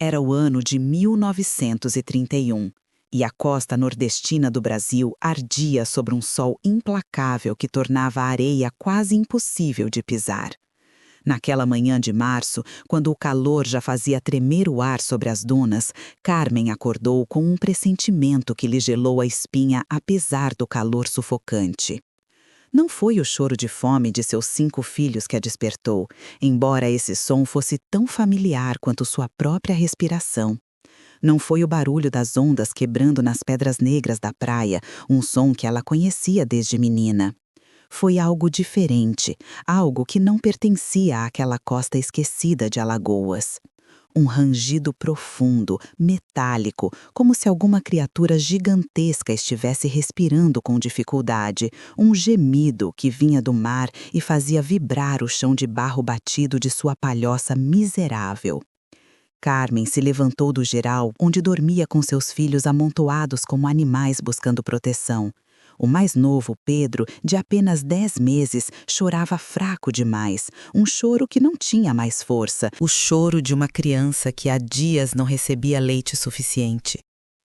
Era o ano de 1931 e a costa nordestina do Brasil ardia sob um sol implacável que tornava a areia quase impossível de pisar. Naquela manhã de março, quando o calor já fazia tremer o ar sobre as dunas, Carmen acordou com um pressentimento que lhe gelou a espinha apesar do calor sufocante. Não foi o choro de fome de seus 5 filhos que a despertou, embora esse som fosse tão familiar quanto sua própria respiração. Não foi o barulho das ondas quebrando nas pedras negras da praia, um som que ela conhecia desde menina. Foi algo diferente, algo que não pertencia àquela costa esquecida de Alagoas. Um rangido profundo, metálico, como se alguma criatura gigantesca estivesse respirando com dificuldade, um gemido que vinha do mar e fazia vibrar o chão de barro batido de sua palhoça miserável. Carmen se levantou do geral, onde dormia com seus filhos amontoados como animais buscando proteção. O mais novo, Pedro, de apenas 10 meses, chorava fraco demais, um choro que não tinha mais força, o choro de uma criança que há dias não recebia leite suficiente.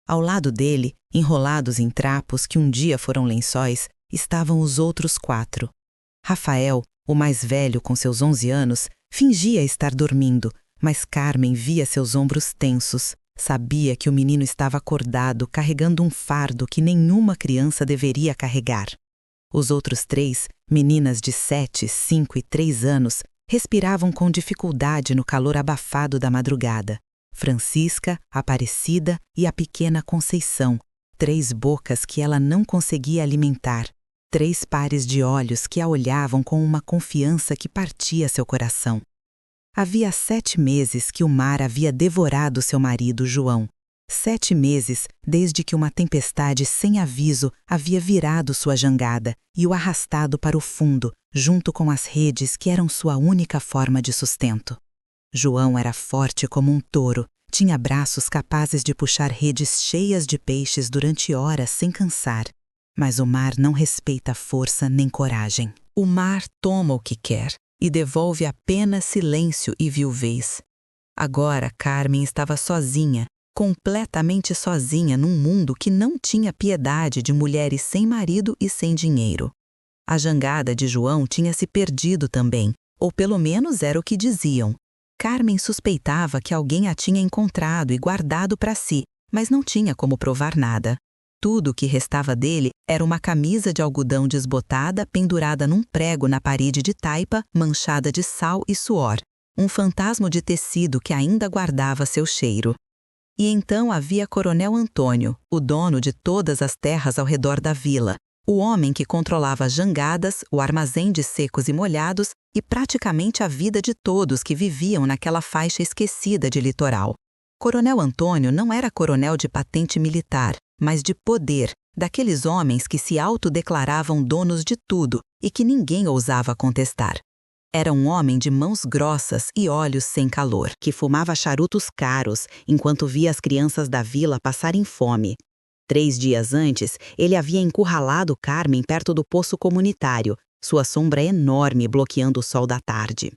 Ao lado dele, enrolados em trapos que um dia foram lençóis, estavam os outros 4. Rafael, o mais velho com seus 11 anos, fingia estar dormindo, mas Carmen via seus ombros tensos. Sabia que o menino estava acordado, carregando um fardo que nenhuma criança deveria carregar. Os outros 3, meninas de 7, 5 e 3 anos, respiravam com dificuldade no calor abafado da madrugada. Francisca, Aparecida e a pequena Conceição, 3 bocas que ela não conseguia alimentar, 3 pares de olhos que a olhavam com uma confiança que partia seu coração. Havia 7 meses que o mar havia devorado seu marido, João. 7 meses desde que uma tempestade sem aviso havia virado sua jangada e o arrastado para o fundo, junto com as redes que eram sua única forma de sustento. João era forte como um touro, tinha braços capazes de puxar redes cheias de peixes durante horas sem cansar. Mas o mar não respeita força nem coragem. O mar toma o que quer e devolve apenas silêncio e viuvez. Agora Carmen estava sozinha, completamente sozinha num mundo que não tinha piedade de mulheres sem marido e sem dinheiro. A jangada de João tinha se perdido também, ou pelo menos era o que diziam. Carmen suspeitava que alguém a tinha encontrado e guardado para si, mas não tinha como provar nada. Tudo o que restava dele era uma camisa de algodão desbotada pendurada num prego na parede de taipa, manchada de sal e suor. Um fantasma de tecido que ainda guardava seu cheiro. E então havia Coronel Antônio, o dono de todas as terras ao redor da vila. O homem que controlava as jangadas, o armazém de secos e molhados e praticamente a vida de todos que viviam naquela faixa esquecida de litoral. Coronel Antônio não era coronel de patente militar, mas de poder, daqueles homens que se autodeclaravam donos de tudo e que ninguém ousava contestar. Era um homem de mãos grossas e olhos sem calor, que fumava charutos caros enquanto via as crianças da vila passarem fome. 3 dias antes, ele havia encurralado Carmen perto do poço comunitário, sua sombra enorme bloqueando o sol da tarde.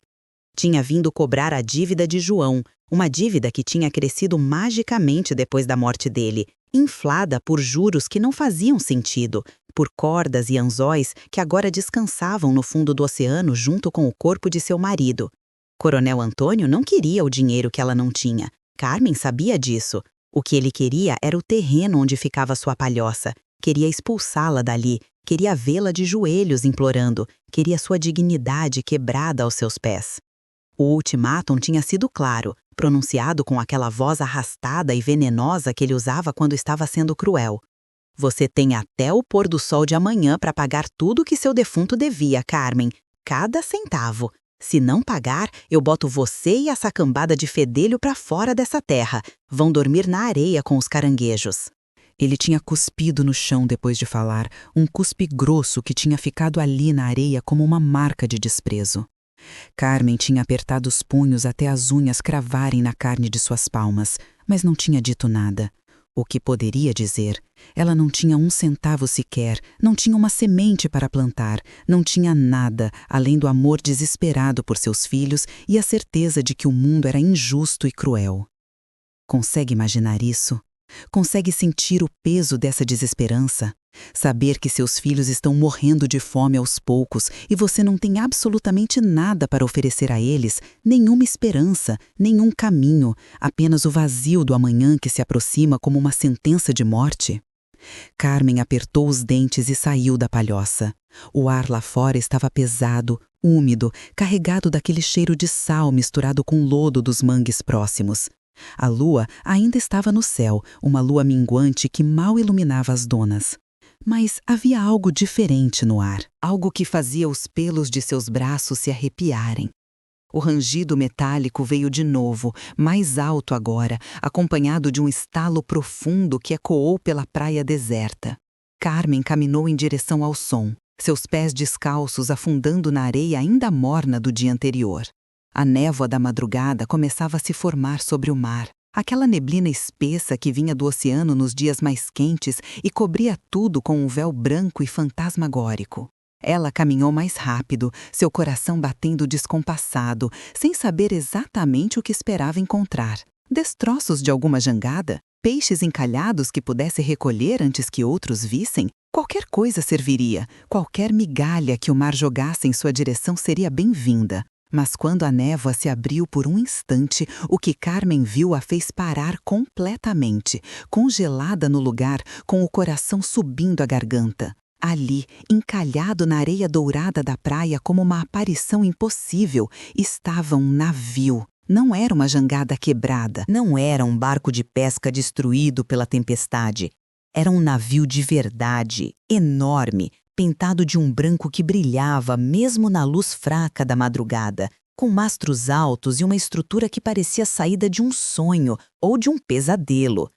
Tinha vindo cobrar a dívida de João, uma dívida que tinha crescido magicamente depois da morte dele, inflada por juros que não faziam sentido, por cordas e anzóis que agora descansavam no fundo do oceano junto com o corpo de seu marido. Coronel Antônio não queria o dinheiro que ela não tinha. Carmen sabia disso. O que ele queria era o terreno onde ficava sua palhoça. Queria expulsá-la dali, queria vê-la de joelhos implorando, queria sua dignidade quebrada aos seus pés. O ultimátum tinha sido claro, pronunciado com aquela voz arrastada e venenosa que ele usava quando estava sendo cruel. Você tem até o pôr do sol de amanhã para pagar tudo que seu defunto devia, Carmen, cada centavo. Se não pagar, eu boto você e essa cambada de fedelho para fora dessa terra. Vão dormir na areia com os caranguejos. Ele tinha cuspido no chão depois de falar, um cuspe grosso que tinha ficado ali na areia como uma marca de desprezo. Carmen tinha apertado os punhos até as unhas cravarem na carne de suas palmas, mas não tinha dito nada. O que poderia dizer? Ela não tinha 1 centavo sequer, não tinha uma semente para plantar, não tinha nada além do amor desesperado por seus filhos e a certeza de que o mundo era injusto e cruel. Consegue imaginar isso? Consegue sentir o peso dessa desesperança? Saber que seus filhos estão morrendo de fome aos poucos e você não tem absolutamente nada para oferecer a eles, nenhuma esperança, nenhum caminho, apenas o vazio do amanhã que se aproxima como uma sentença de morte? Carmen apertou os dentes e saiu da palhoça. O ar lá fora estava pesado, úmido, carregado daquele cheiro de sal misturado com lodo dos mangues próximos. A lua ainda estava no céu, uma lua minguante que mal iluminava as donas. Mas havia algo diferente no ar, algo que fazia os pelos de seus braços se arrepiarem. O rangido metálico veio de novo, mais alto agora, acompanhado de um estalo profundo que ecoou pela praia deserta. Carmen caminhou em direção ao som, seus pés descalços afundando na areia ainda morna do dia anterior. A névoa da madrugada começava a se formar sobre o mar, aquela neblina espessa que vinha do oceano nos dias mais quentes e cobria tudo com um véu branco e fantasmagórico. Ela caminhou mais rápido, seu coração batendo descompassado, sem saber exatamente o que esperava encontrar. Destroços de alguma jangada? Peixes encalhados que pudesse recolher antes que outros vissem? Qualquer coisa serviria, qualquer migalha que o mar jogasse em sua direção seria bem-vinda. Mas quando a névoa se abriu por um instante, o que Carmen viu a fez parar completamente, congelada no lugar, com o coração subindo à garganta. Ali, encalhado na areia dourada da praia como uma aparição impossível, estava um navio. Não era uma jangada quebrada, não era um barco de pesca destruído pela tempestade. Era um navio de verdade, enorme, pintado de um branco que brilhava mesmo na luz fraca da madrugada, com mastros altos e uma estrutura que parecia saída de um sonho ou de um pesadelo.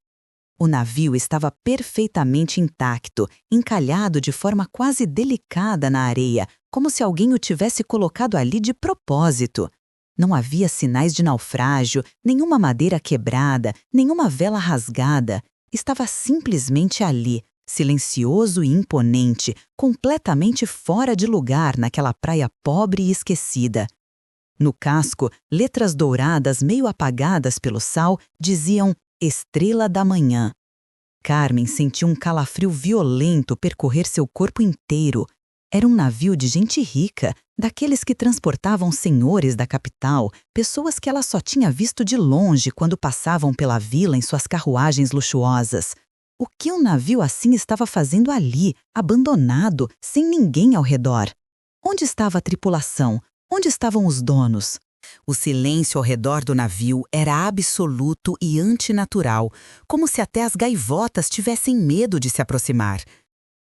O navio estava perfeitamente intacto, encalhado de forma quase delicada na areia, como se alguém o tivesse colocado ali de propósito. Não havia sinais de naufrágio, nenhuma madeira quebrada, nenhuma vela rasgada. Estava simplesmente ali, silencioso e imponente, completamente fora de lugar naquela praia pobre e esquecida. No casco, letras douradas meio apagadas pelo sal diziam Estrela da Manhã. Carmen sentiu um calafrio violento percorrer seu corpo inteiro. Era um navio de gente rica, daqueles que transportavam senhores da capital, pessoas que ela só tinha visto de longe quando passavam pela vila em suas carruagens luxuosas. O que um navio assim estava fazendo ali, abandonado, sem ninguém ao redor? Onde estava a tripulação? Onde estavam os donos? O silêncio ao redor do navio era absoluto e antinatural, como se até as gaivotas tivessem medo de se aproximar.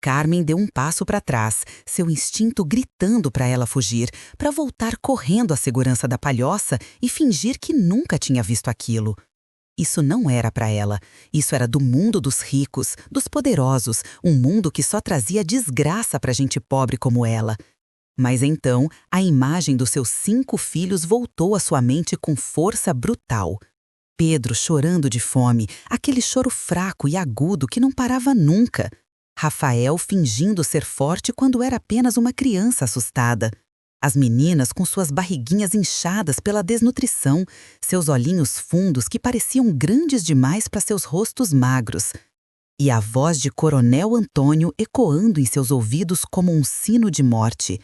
Carmen deu um passo para trás, seu instinto gritando para ela fugir, para voltar correndo à segurança da palhoça e fingir que nunca tinha visto aquilo. Isso não era para ela. Isso era do mundo dos ricos, dos poderosos, um mundo que só trazia desgraça para gente pobre como ela. Mas então, a imagem dos seus 5 filhos voltou à sua mente com força brutal. Pedro chorando de fome, aquele choro fraco e agudo que não parava nunca. Rafael fingindo ser forte quando era apenas uma criança assustada. As meninas com suas barriguinhas inchadas pela desnutrição, seus olhinhos fundos que pareciam grandes demais para seus rostos magros. E a voz de Coronel Antônio ecoando em seus ouvidos como um sino de morte.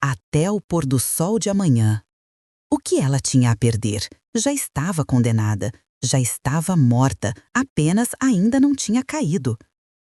Até o pôr do sol de amanhã. O que ela tinha a perder? Já estava condenada, já estava morta, apenas ainda não tinha caído.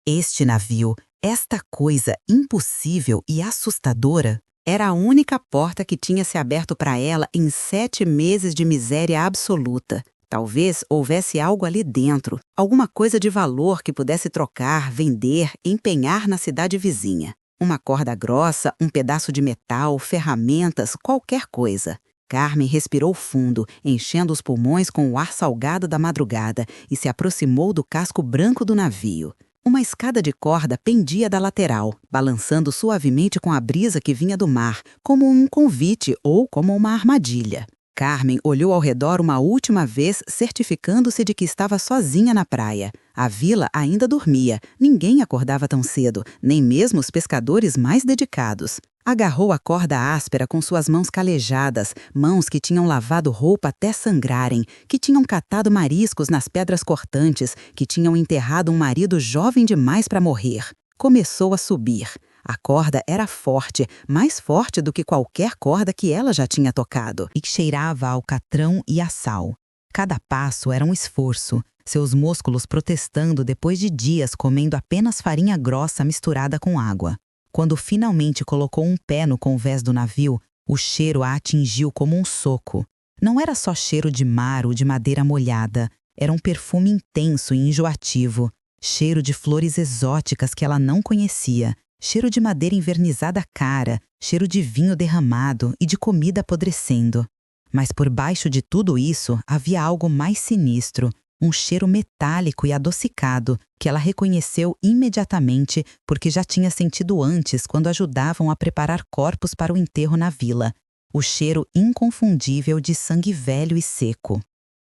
Este navio, esta coisa impossível e assustadora, era a única porta que tinha se aberto para ela em 7 meses de miséria absoluta. Talvez houvesse algo ali dentro, alguma coisa de valor que pudesse trocar, vender, empenhar na cidade vizinha. Uma corda grossa, um pedaço de metal, ferramentas, qualquer coisa. Carmen respirou fundo, enchendo os pulmões com o ar salgado da madrugada e se aproximou do casco branco do navio. Uma escada de corda pendia da lateral, balançando suavemente com a brisa que vinha do mar, como um convite ou como uma armadilha. Carmen olhou ao redor uma última vez, certificando-se de que estava sozinha na praia. A vila ainda dormia, ninguém acordava tão cedo, nem mesmo os pescadores mais dedicados. Agarrou a corda áspera com suas mãos calejadas, mãos que tinham lavado roupa até sangrarem, que tinham catado mariscos nas pedras cortantes, que tinham enterrado um marido jovem demais para morrer. Começou a subir. A corda era forte, mais forte do que qualquer corda que ela já tinha tocado, e que cheirava a alcatrão e a sal. Cada passo era um esforço, seus músculos protestando depois de dias comendo apenas farinha grossa misturada com água. Quando finalmente colocou um pé no convés do navio, o cheiro a atingiu como um soco. Não era só cheiro de mar ou de madeira molhada, era um perfume intenso e enjoativo, cheiro de flores exóticas que ela não conhecia, cheiro de madeira envernizada cara, cheiro de vinho derramado e de comida apodrecendo. Mas por baixo de tudo isso havia algo mais sinistro, um cheiro metálico e adocicado que ela reconheceu imediatamente porque já tinha sentido antes quando ajudavam a preparar corpos para o enterro na vila. O cheiro inconfundível de sangue velho e seco.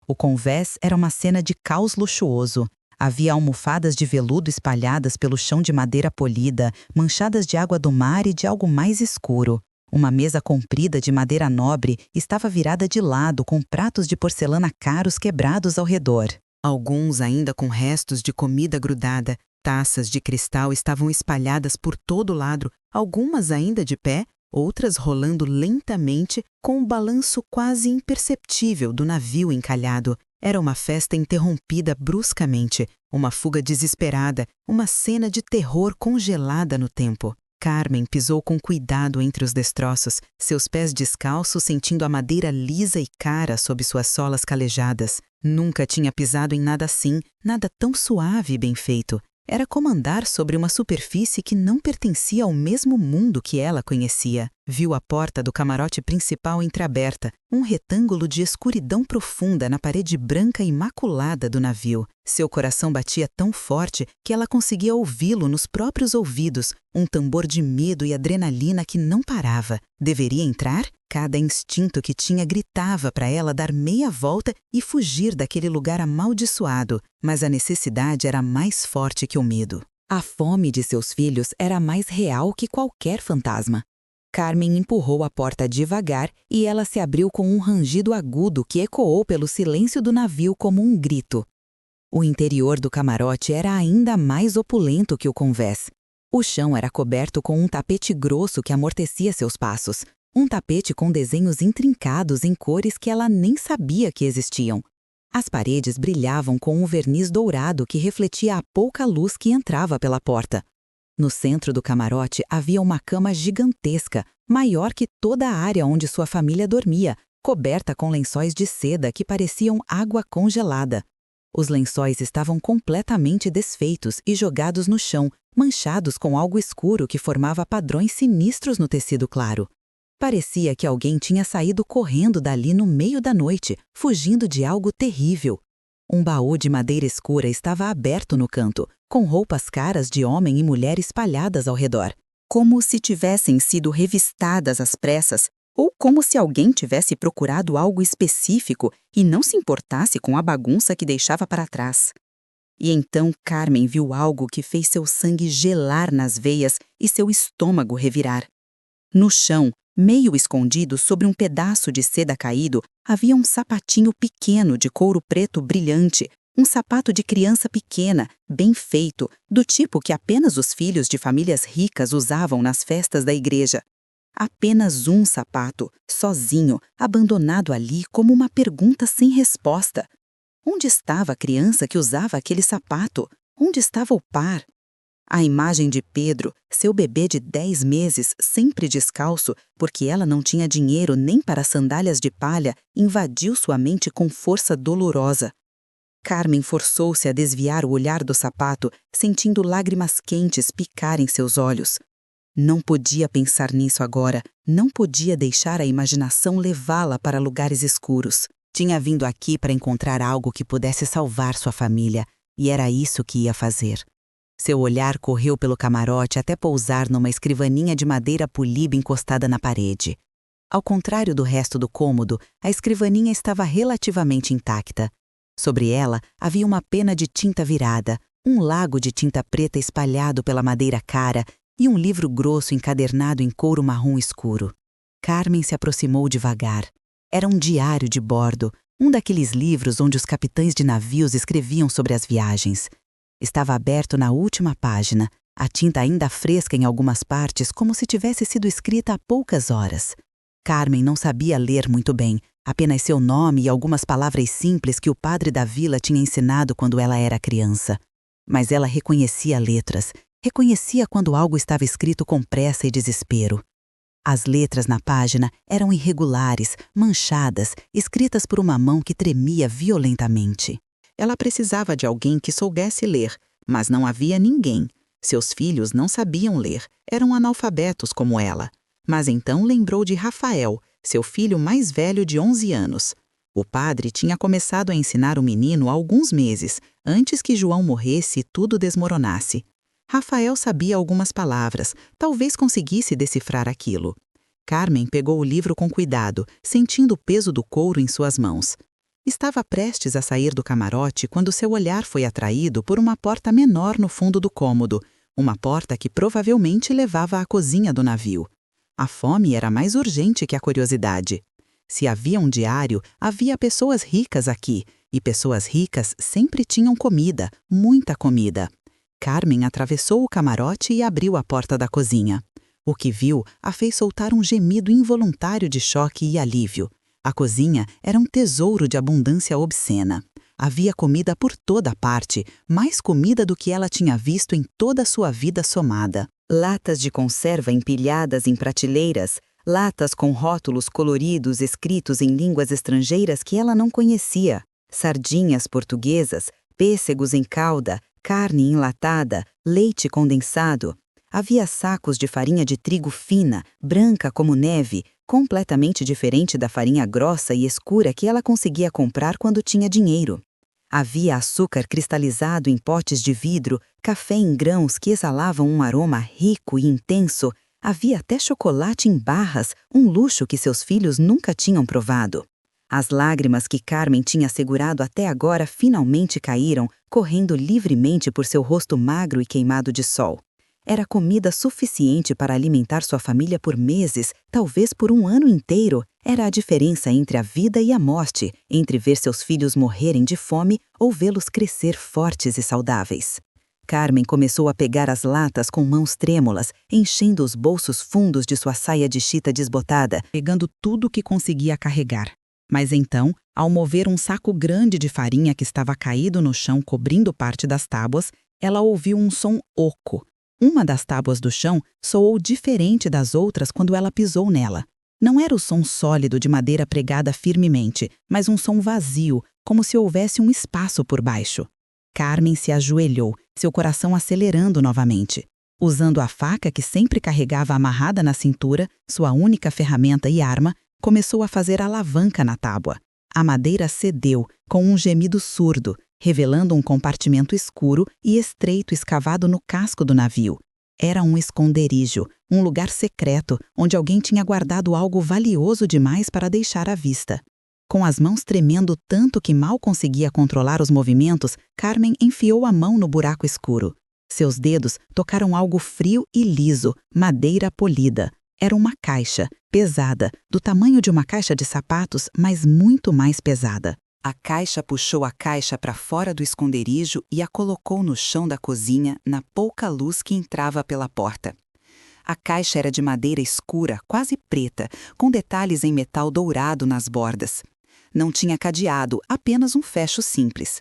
O convés era uma cena de caos luxuoso. Havia almofadas de veludo espalhadas pelo chão de madeira polida, manchadas de água do mar e de algo mais escuro. Uma mesa comprida de madeira nobre estava virada de lado com pratos de porcelana caros quebrados ao redor. Alguns ainda com restos de comida grudada, taças de cristal estavam espalhadas por todo lado, algumas ainda de pé, outras rolando lentamente com um balanço quase imperceptível do navio encalhado. Era uma festa interrompida bruscamente, uma fuga desesperada, uma cena de terror congelada no tempo. Carmen pisou com cuidado entre os destroços, seus pés descalços sentindo a madeira lisa e cara sob suas solas calejadas. Nunca tinha pisado em nada assim, nada tão suave e bem feito. Era como andar sobre uma superfície que não pertencia ao mesmo mundo que ela conhecia. Viu a porta do camarote principal entreaberta, um retângulo de escuridão profunda na parede branca imaculada do navio. Seu coração batia tão forte que ela conseguia ouvi-lo nos próprios ouvidos, um tambor de medo e adrenalina que não parava. Deveria entrar? Cada instinto que tinha gritava para ela dar meia volta e fugir daquele lugar amaldiçoado, mas a necessidade era mais forte que o medo. A fome de seus filhos era mais real que qualquer fantasma. Carmen empurrou a porta devagar e ela se abriu com um rangido agudo que ecoou pelo silêncio do navio como um grito. O interior do camarote era ainda mais opulento que o convés. O chão era coberto com um tapete grosso que amortecia seus passos. Um tapete com desenhos intrincados em cores que ela nem sabia que existiam. As paredes brilhavam com um verniz dourado que refletia a pouca luz que entrava pela porta. No centro do camarote havia uma cama gigantesca, maior que toda a área onde sua família dormia, coberta com lençóis de seda que pareciam água congelada. Os lençóis estavam completamente desfeitos e jogados no chão, manchados com algo escuro que formava padrões sinistros no tecido claro. Parecia que alguém tinha saído correndo dali no meio da noite, fugindo de algo terrível. Um baú de madeira escura estava aberto no canto, com roupas caras de homem e mulher espalhadas ao redor, como se tivessem sido revistadas às pressas, ou como se alguém tivesse procurado algo específico e não se importasse com a bagunça que deixava para trás. E então Carmen viu algo que fez seu sangue gelar nas veias e seu estômago revirar. No chão, meio escondido sobre um pedaço de seda caído, havia um sapatinho pequeno de couro preto brilhante, um sapato de criança pequena, bem feito, do tipo que apenas os filhos de famílias ricas usavam nas festas da igreja. Apenas um sapato, sozinho, abandonado ali como uma pergunta sem resposta. Onde estava a criança que usava aquele sapato? Onde estava o par? A imagem de Pedro, seu bebê de 10 meses, sempre descalço, porque ela não tinha dinheiro nem para sandálias de palha, invadiu sua mente com força dolorosa. Carmen forçou-se a desviar o olhar do sapato, sentindo lágrimas quentes picarem seus olhos. Não podia pensar nisso agora, não podia deixar a imaginação levá-la para lugares escuros. Tinha vindo aqui para encontrar algo que pudesse salvar sua família, e era isso que ia fazer. Seu olhar correu pelo camarote até pousar numa escrivaninha de madeira polida encostada na parede. Ao contrário do resto do cômodo, a escrivaninha estava relativamente intacta. Sobre ela havia uma pena de tinta virada, um lago de tinta preta espalhado pela madeira cara e um livro grosso encadernado em couro marrom escuro. Carmen se aproximou devagar. Era um diário de bordo, um daqueles livros onde os capitães de navios escreviam sobre as viagens. Estava aberto na última página, a tinta ainda fresca em algumas partes, como se tivesse sido escrita há poucas horas. Carmen não sabia ler muito bem, apenas seu nome e algumas palavras simples que o padre da vila tinha ensinado quando ela era criança. Mas ela reconhecia letras, reconhecia quando algo estava escrito com pressa e desespero. As letras na página eram irregulares, manchadas, escritas por uma mão que tremia violentamente. Ela precisava de alguém que soubesse ler, mas não havia ninguém. Seus filhos não sabiam ler, eram analfabetos como ela. Mas então lembrou de Rafael, seu filho mais velho de 11 anos. O padre tinha começado a ensinar o menino há alguns meses, antes que João morresse e tudo desmoronasse. Rafael sabia algumas palavras, talvez conseguisse decifrar aquilo. Carmen pegou o livro com cuidado, sentindo o peso do couro em suas mãos. Estava prestes a sair do camarote quando seu olhar foi atraído por uma porta menor no fundo do cômodo, uma porta que provavelmente levava à cozinha do navio. A fome era mais urgente que a curiosidade. Se havia um diário, havia pessoas ricas aqui, e pessoas ricas sempre tinham comida, muita comida. Carmen atravessou o camarote e abriu a porta da cozinha. O que viu a fez soltar um gemido involuntário de choque e alívio. A cozinha era um tesouro de abundância obscena. Havia comida por toda parte, mais comida do que ela tinha visto em toda a sua vida somada. Latas de conserva empilhadas em prateleiras, latas com rótulos coloridos escritos em línguas estrangeiras que ela não conhecia, sardinhas portuguesas, pêssegos em calda, carne enlatada, leite condensado. Havia sacos de farinha de trigo fina, branca como neve, completamente diferente da farinha grossa e escura que ela conseguia comprar quando tinha dinheiro. Havia açúcar cristalizado em potes de vidro, café em grãos que exalavam um aroma rico e intenso. Havia até chocolate em barras, um luxo que seus filhos nunca tinham provado. As lágrimas que Carmen tinha segurado até agora finalmente caíram, correndo livremente por seu rosto magro e queimado de sol. Era comida suficiente para alimentar sua família por meses, talvez por um ano inteiro. Era a diferença entre a vida e a morte, entre ver seus filhos morrerem de fome ou vê-los crescer fortes e saudáveis. Carmen começou a pegar as latas com mãos trêmulas, enchendo os bolsos fundos de sua saia de chita desbotada, pegando tudo o que conseguia carregar. Mas então, ao mover um saco grande de farinha que estava caído no chão cobrindo parte das tábuas, ela ouviu um som oco. Uma das tábuas do chão soou diferente das outras quando ela pisou nela. Não era o som sólido de madeira pregada firmemente, mas um som vazio, como se houvesse um espaço por baixo. Carmen se ajoelhou, seu coração acelerando novamente. Usando a faca que sempre carregava amarrada na cintura, sua única ferramenta e arma, começou a fazer alavanca na tábua. A madeira cedeu, com um gemido surdo, revelando um compartimento escuro e estreito escavado no casco do navio. Era um esconderijo, um lugar secreto onde alguém tinha guardado algo valioso demais para deixar à vista. Com as mãos tremendo tanto que mal conseguia controlar os movimentos, Carmen enfiou a mão no buraco escuro. Seus dedos tocaram algo frio e liso, madeira polida. Era uma caixa, pesada, do tamanho de uma caixa de sapatos, mas muito mais pesada. A caixa puxou a caixa para fora do esconderijo e a colocou no chão da cozinha, na pouca luz que entrava pela porta. A caixa era de madeira escura, quase preta, com detalhes em metal dourado nas bordas. Não tinha cadeado, apenas um fecho simples.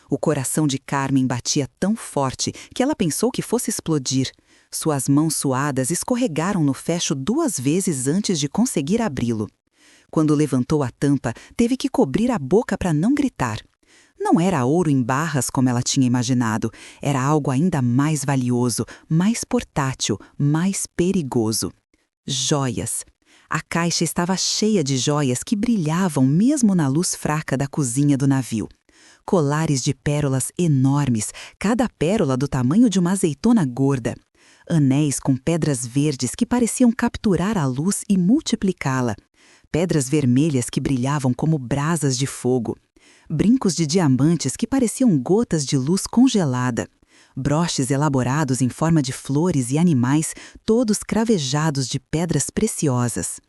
O coração de Carmen batia tão forte que ela pensou que fosse explodir. Suas mãos suadas escorregaram no fecho 2 vezes antes de conseguir abri-lo. Quando levantou a tampa, teve que cobrir a boca para não gritar. Não era ouro em barras como ela tinha imaginado. Era algo ainda mais valioso, mais portátil, mais perigoso. Joias. A caixa estava cheia de joias que brilhavam mesmo na luz fraca da cozinha do navio. Colares de pérolas enormes, cada pérola do tamanho de uma azeitona gorda. Anéis com pedras verdes que pareciam capturar a luz e multiplicá-la. Pedras vermelhas que brilhavam como brasas de fogo. Brincos de diamantes que pareciam gotas de luz congelada. broches elaborados em forma de flores e animais, todos cravejados de pedras preciosas.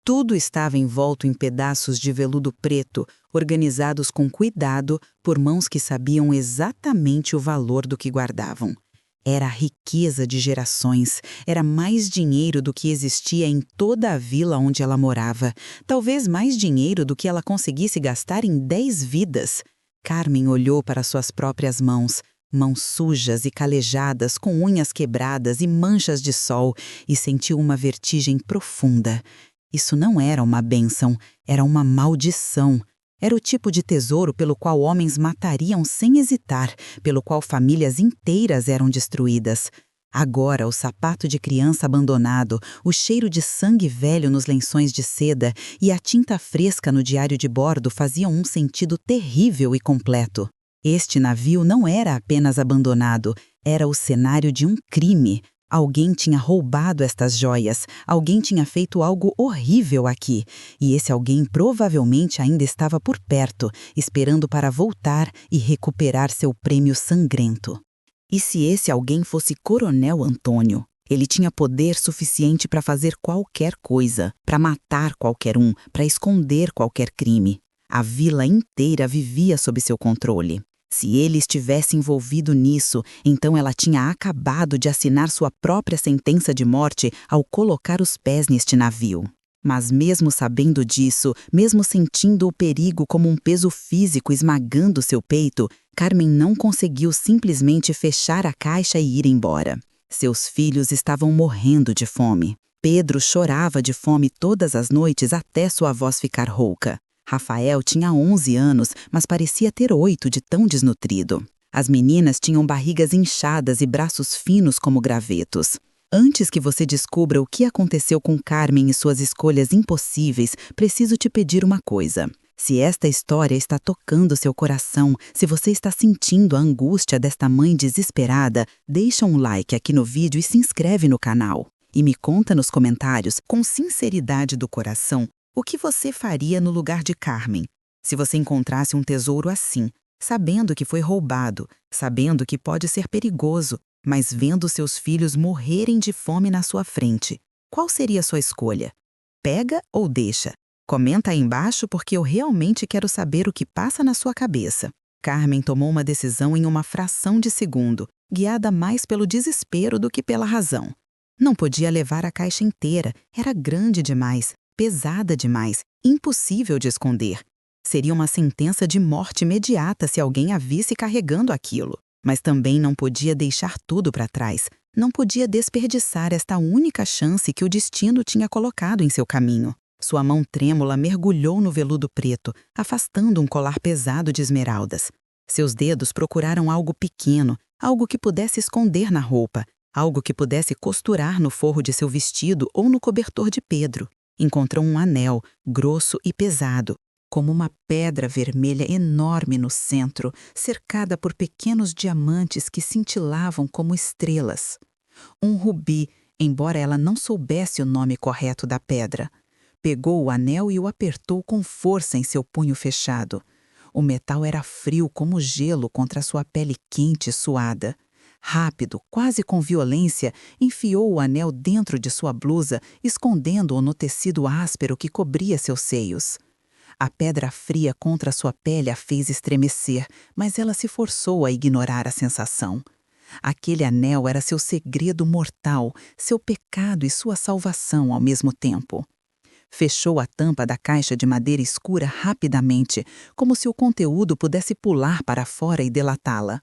Tudo estava envolto em pedaços de veludo preto, organizados com cuidado por mãos que sabiam exatamente o valor do que guardavam. Era a riqueza de gerações, era mais dinheiro do que existia em toda a vila onde ela morava, talvez mais dinheiro do que ela conseguisse gastar em 10 vidas. Carmen olhou para suas próprias mãos, mãos sujas e calejadas, com unhas quebradas e manchas de sol, e sentiu uma vertigem profunda. Isso não era uma bênção, era uma maldição. Era o tipo de tesouro pelo qual homens matariam sem hesitar, pelo qual famílias inteiras eram destruídas. Agora, o sapato de criança abandonado, o cheiro de sangue velho nos lençóis de seda e a tinta fresca no diário de bordo faziam um sentido terrível e completo. Este navio não era apenas abandonado, era o cenário de um crime. Alguém tinha roubado estas joias, alguém tinha feito algo horrível aqui, e esse alguém provavelmente ainda estava por perto, esperando para voltar e recuperar seu prêmio sangrento. E se esse alguém fosse Coronel Antônio? Ele tinha poder suficiente para fazer qualquer coisa, para matar qualquer um, para esconder qualquer crime. A vila inteira vivia sob seu controle. Se ele estivesse envolvido nisso, então ela tinha acabado de assinar sua própria sentença de morte ao colocar os pés neste navio. Mas mesmo sabendo disso, mesmo sentindo o perigo como um peso físico esmagando seu peito, Carmen não conseguiu simplesmente fechar a caixa e ir embora. Seus filhos estavam morrendo de fome. Pedro chorava de fome todas as noites até sua voz ficar rouca. Rafael tinha 11 anos, mas parecia ter 8 de tão desnutrido. As meninas tinham barrigas inchadas e braços finos como gravetos. Antes que você descubra o que aconteceu com Carmen e suas escolhas impossíveis, preciso te pedir uma coisa. Se esta história está tocando seu coração, se você está sentindo a angústia desta mãe desesperada, deixa um like aqui no vídeo e se inscreve no canal. E me conta nos comentários, com sinceridade do coração, o que você faria no lugar de Carmen? Se você encontrasse um tesouro assim, sabendo que foi roubado, sabendo que pode ser perigoso, mas vendo seus filhos morrerem de fome na sua frente, qual seria a sua escolha? Pega ou deixa? Comenta aí embaixo porque eu realmente quero saber o que passa na sua cabeça. Carmen tomou uma decisão em uma fração de segundo, guiada mais pelo desespero do que pela razão. Não podia levar a caixa inteira, era grande demais. Pesada demais, impossível de esconder. Seria uma sentença de morte imediata se alguém a visse carregando aquilo. Mas também não podia deixar tudo para trás. Não podia desperdiçar esta única chance que o destino tinha colocado em seu caminho. Sua mão trêmula mergulhou no veludo preto, afastando um colar pesado de esmeraldas. Seus dedos procuraram algo pequeno, algo que pudesse esconder na roupa, algo que pudesse costurar no forro de seu vestido ou no cobertor de Pedro. Encontrou um anel, grosso e pesado, como uma pedra vermelha enorme no centro, cercada por pequenos diamantes que cintilavam como estrelas. Um rubi, embora ela não soubesse o nome correto da pedra. Pegou o anel e o apertou com força em seu punho fechado. O metal era frio como gelo contra sua pele quente e suada. Rápido, quase com violência, enfiou o anel dentro de sua blusa, escondendo-o no tecido áspero que cobria seus seios. A pedra fria contra sua pele a fez estremecer, mas ela se forçou a ignorar a sensação. Aquele anel era seu segredo mortal, seu pecado e sua salvação ao mesmo tempo. Fechou a tampa da caixa de madeira escura rapidamente, como se o conteúdo pudesse pular para fora e delatá-la.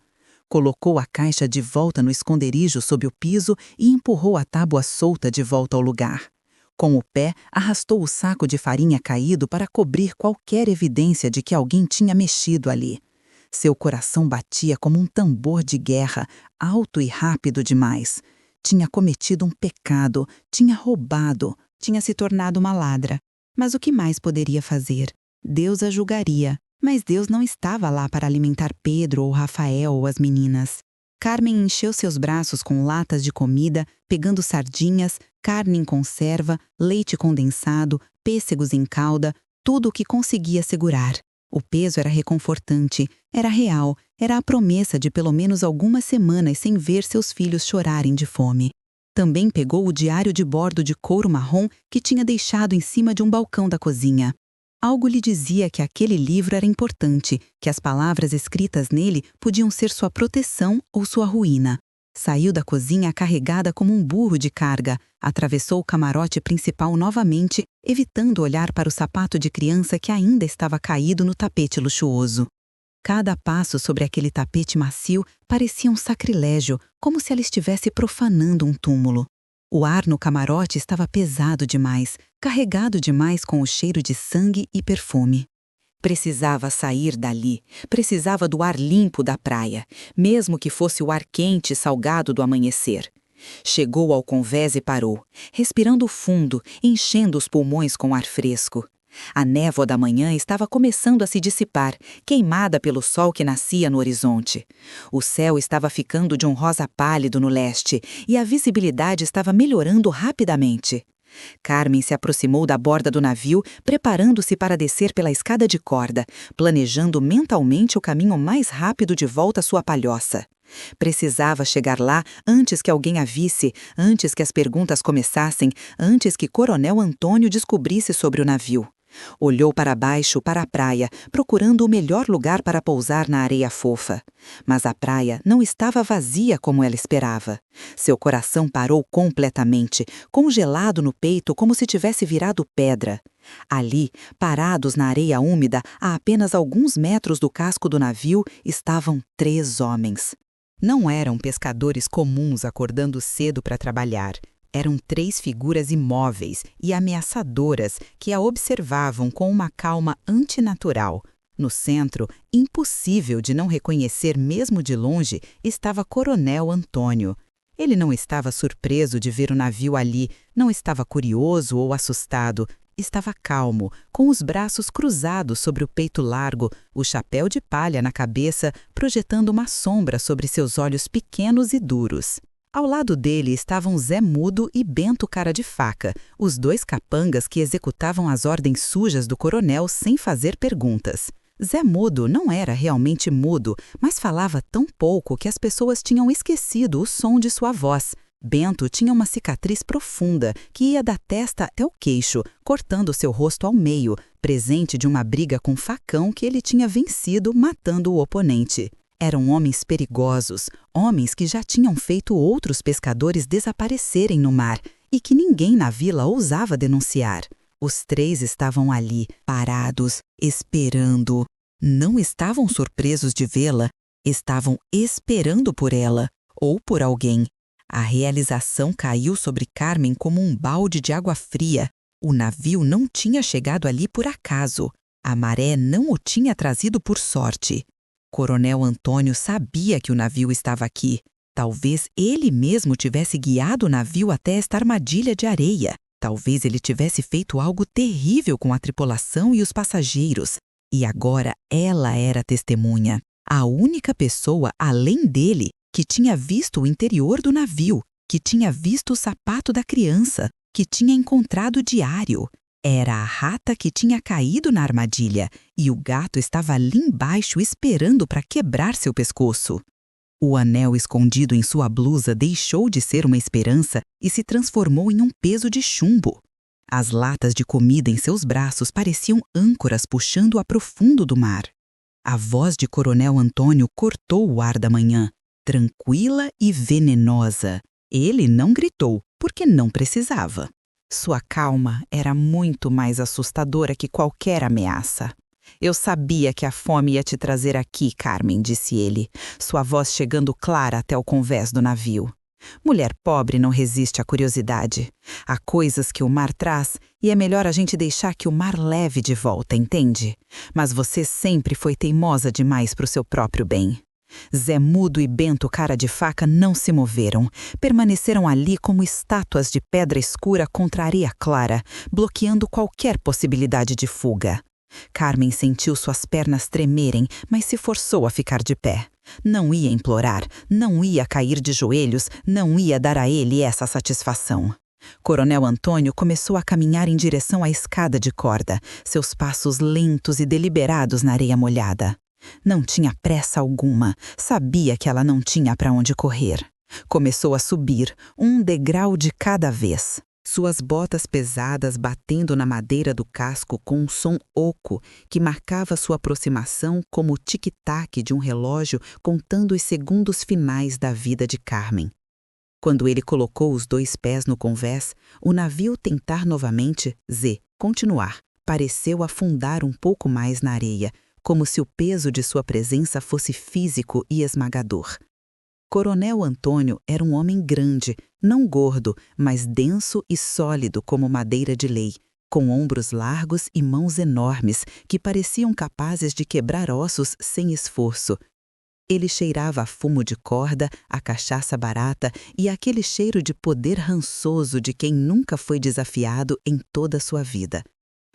Colocou a caixa de volta no esconderijo sob o piso e empurrou a tábua solta de volta ao lugar. Com o pé, arrastou o saco de farinha caído para cobrir qualquer evidência de que alguém tinha mexido ali. Seu coração batia como um tambor de guerra, alto e rápido demais. Tinha cometido um pecado, tinha roubado, tinha se tornado uma ladra. Mas o que mais poderia fazer? Deus a julgaria. Mas Deus não estava lá para alimentar Pedro ou Rafael ou as meninas. Carmen encheu seus braços com latas de comida, pegando sardinhas, carne em conserva, leite condensado, pêssegos em calda, tudo o que conseguia segurar. O peso era reconfortante, era real, era a promessa de pelo menos algumas semanas sem ver seus filhos chorarem de fome. Também pegou o diário de bordo de couro marrom que tinha deixado em cima de um balcão da cozinha. Algo lhe dizia que aquele livro era importante, que as palavras escritas nele podiam ser sua proteção ou sua ruína. Saiu da cozinha carregada como um burro de carga, atravessou o camarote principal novamente, evitando olhar para o sapato de criança que ainda estava caído no tapete luxuoso. Cada passo sobre aquele tapete macio parecia um sacrilégio, como se ela estivesse profanando um túmulo. O ar no camarote estava pesado demais, carregado demais com o cheiro de sangue e perfume. Precisava sair dali, precisava do ar limpo da praia, mesmo que fosse o ar quente e salgado do amanhecer. Chegou ao convés e parou, respirando fundo, enchendo os pulmões com ar fresco. A névoa da manhã estava começando a se dissipar, queimada pelo sol que nascia no horizonte. O céu estava ficando de um rosa pálido no leste e a visibilidade estava melhorando rapidamente. Carmen se aproximou da borda do navio, preparando-se para descer pela escada de corda, planejando mentalmente o caminho mais rápido de volta à sua palhoça. Precisava chegar lá antes que alguém a visse, antes que as perguntas começassem, antes que Coronel Antônio descobrisse sobre o navio. Olhou para baixo, para a praia, procurando o melhor lugar para pousar na areia fofa. Mas a praia não estava vazia como ela esperava. Seu coração parou completamente, congelado no peito como se tivesse virado pedra. Ali, parados na areia úmida, a apenas alguns metros do casco do navio, estavam 3 homens. Não eram pescadores comuns acordando cedo para trabalhar. Eram 3 figuras imóveis e ameaçadoras que a observavam com uma calma antinatural. No centro, impossível de não reconhecer mesmo de longe, estava Coronel Antônio. Ele não estava surpreso de ver o navio ali, não estava curioso ou assustado. Estava calmo, com os braços cruzados sobre o peito largo, o chapéu de palha na cabeça, projetando uma sombra sobre seus olhos pequenos e duros. Ao lado dele estavam Zé Mudo e Bento Cara de Faca, os 2 capangas que executavam as ordens sujas do coronel sem fazer perguntas. Zé Mudo não era realmente mudo, mas falava tão pouco que as pessoas tinham esquecido o som de sua voz. Bento tinha uma cicatriz profunda que ia da testa até o queixo, cortando seu rosto ao meio, presente de uma briga com facão que ele tinha vencido matando o oponente. Eram homens perigosos, homens que já tinham feito outros pescadores desaparecerem no mar e que ninguém na vila ousava denunciar. Os 3 estavam ali, parados, esperando. Não estavam surpresos de vê-la, estavam esperando por ela ou por alguém. A realização caiu sobre Carmen como um balde de água fria. O navio não tinha chegado ali por acaso. A maré não o tinha trazido por sorte. Coronel Antônio sabia que o navio estava aqui. Talvez ele mesmo tivesse guiado o navio até esta armadilha de areia. Talvez ele tivesse feito algo terrível com a tripulação e os passageiros. E agora ela era testemunha. A única pessoa, além dele, que tinha visto o interior do navio, que tinha visto o sapato da criança, que tinha encontrado o diário. Era a rata que tinha caído na armadilha e o gato estava ali embaixo esperando para quebrar seu pescoço. O anel escondido em sua blusa deixou de ser uma esperança e se transformou em um peso de chumbo. As latas de comida em seus braços pareciam âncoras puxando-a profundo do mar. A voz de Coronel Antônio cortou o ar da manhã, tranquila e venenosa. Ele não gritou, porque não precisava. Sua calma era muito mais assustadora que qualquer ameaça. Eu sabia que a fome ia te trazer aqui, Carmen, disse ele, sua voz chegando clara até o convés do navio. Mulher pobre não resiste à curiosidade. Há coisas que o mar traz e é melhor a gente deixar que o mar leve de volta, entende? Mas você sempre foi teimosa demais para o seu próprio bem. Zé Mudo e Bento Cara de Faca não se moveram. Permaneceram ali como estátuas de pedra escura contra a areia clara, bloqueando qualquer possibilidade de fuga. Carmen sentiu suas pernas tremerem, mas se forçou a ficar de pé. Não ia implorar, não ia cair de joelhos, não ia dar a ele essa satisfação. Coronel Antônio começou a caminhar em direção à escada de corda, seus passos lentos e deliberados na areia molhada. Não tinha pressa alguma, sabia que ela não tinha para onde correr. Começou a subir, um degrau de cada vez. Suas botas pesadas batendo na madeira do casco com um som oco que marcava sua aproximação como o tic-tac de um relógio contando os segundos finais da vida de Carmen. Quando ele colocou os 2 pés no convés, o navio tentar novamente, continuar, pareceu afundar um pouco mais na areia, como se o peso de sua presença fosse físico e esmagador. Coronel Antônio era um homem grande, não gordo, mas denso e sólido como madeira de lei, com ombros largos e mãos enormes que pareciam capazes de quebrar ossos sem esforço. Ele cheirava a fumo de corda, a cachaça barata e aquele cheiro de poder rançoso de quem nunca foi desafiado em toda a sua vida.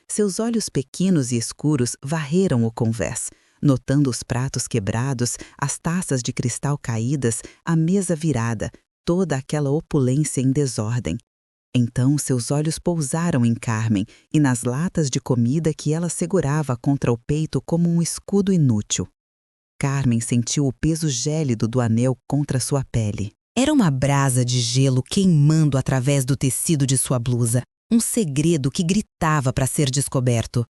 Seus olhos pequenos e escuros varreram o convés, notando os pratos quebrados, as taças de cristal caídas, a mesa virada, toda aquela opulência em desordem. Então seus olhos pousaram em Carmen e nas latas de comida que ela segurava contra o peito como um escudo inútil. Carmen sentiu o peso gélido do anel contra sua pele. Era uma brasa de gelo queimando através do tecido de sua blusa, um segredo que gritava para ser descoberto.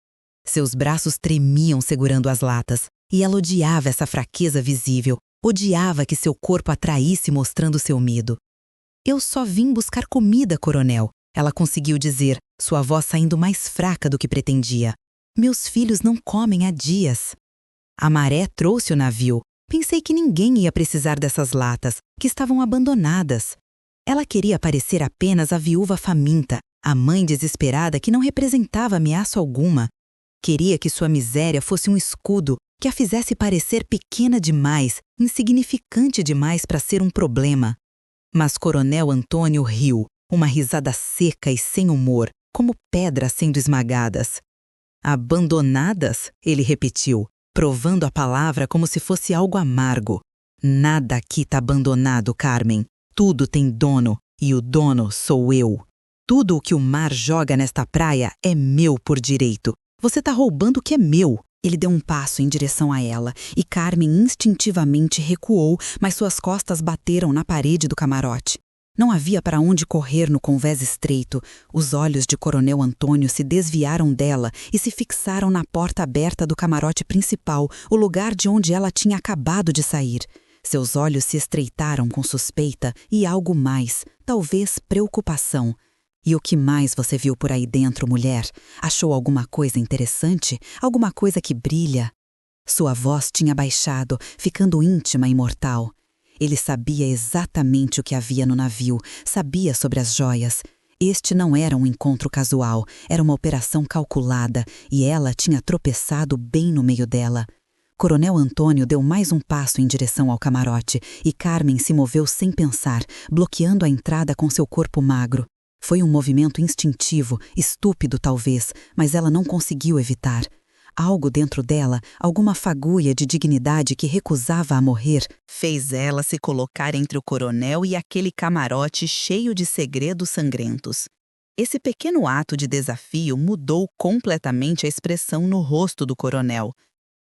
Seus braços tremiam segurando as latas, e ela odiava essa fraqueza visível, odiava que seu corpo atraísse mostrando seu medo. "Eu só vim buscar comida, coronel", ela conseguiu dizer, sua voz saindo mais fraca do que pretendia. "Meus filhos não comem há dias." A maré trouxe o navio. Pensei que ninguém ia precisar dessas latas, que estavam abandonadas. Ela queria parecer apenas a viúva faminta, a mãe desesperada que não representava ameaça alguma. Queria que sua miséria fosse um escudo que a fizesse parecer pequena demais, insignificante demais para ser um problema. Mas Coronel Antônio riu, uma risada seca e sem humor, como pedras sendo esmagadas. "Abandonadas?", ele repetiu, provando a palavra como se fosse algo amargo. "Nada aqui tá abandonado, Carmen. Tudo tem dono, e o dono sou eu. Tudo o que o mar joga nesta praia é meu por direito. Você tá roubando o que é meu." Ele deu um passo em direção a ela, e Carmen instintivamente recuou, mas suas costas bateram na parede do camarote. Não havia para onde correr no convés estreito. Os olhos de Coronel Antônio se desviaram dela e se fixaram na porta aberta do camarote principal, o lugar de onde ela tinha acabado de sair. Seus olhos se estreitaram com suspeita e algo mais, talvez preocupação. "E o que mais você viu por aí dentro, mulher? Achou alguma coisa interessante? Alguma coisa que brilha?" Sua voz tinha baixado, ficando íntima e mortal. Ele sabia exatamente o que havia no navio, sabia sobre as joias. Este não era um encontro casual, era uma operação calculada, e ela tinha tropeçado bem no meio dela. Coronel Antônio deu mais um passo em direção ao camarote, e Carmen se moveu sem pensar, bloqueando a entrada com seu corpo magro. Foi um movimento instintivo, estúpido talvez, mas ela não conseguiu evitar. Algo dentro dela, alguma fagulha de dignidade que recusava a morrer, fez ela se colocar entre o coronel e aquele camarote cheio de segredos sangrentos. Esse pequeno ato de desafio mudou completamente a expressão no rosto do coronel.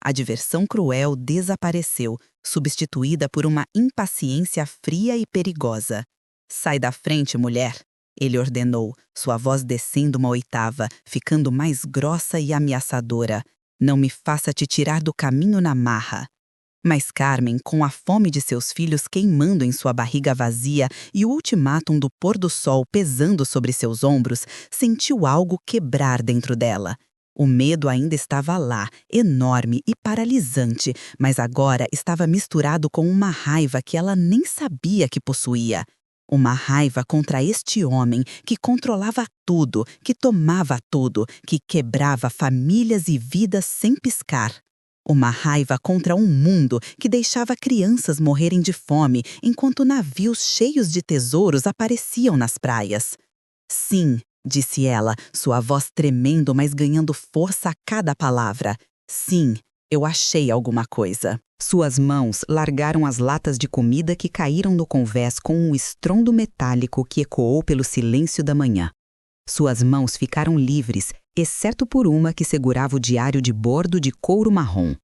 A diversão cruel desapareceu, substituída por uma impaciência fria e perigosa. "Sai da frente, mulher!" ele ordenou, sua voz descendo uma oitava, ficando mais grossa e ameaçadora. "Não me faça te tirar do caminho na marra." Mas Carmen, com a fome de seus filhos queimando em sua barriga vazia e o ultimátum do pôr do sol pesando sobre seus ombros, sentiu algo quebrar dentro dela. O medo ainda estava lá, enorme e paralisante, mas agora estava misturado com uma raiva que ela nem sabia que possuía. Uma raiva contra este homem que controlava tudo, que tomava tudo, que quebrava famílias e vidas sem piscar. Uma raiva contra um mundo que deixava crianças morrerem de fome enquanto navios cheios de tesouros apareciam nas praias. "Sim", disse ela, sua voz tremendo, mas ganhando força a cada palavra. "Sim, Eu achei alguma coisa. Suas mãos largaram as latas de comida que caíram no convés com um estrondo metálico que ecoou pelo silêncio da manhã. Suas mãos ficaram livres, exceto por uma que segurava o diário de bordo de couro marrom.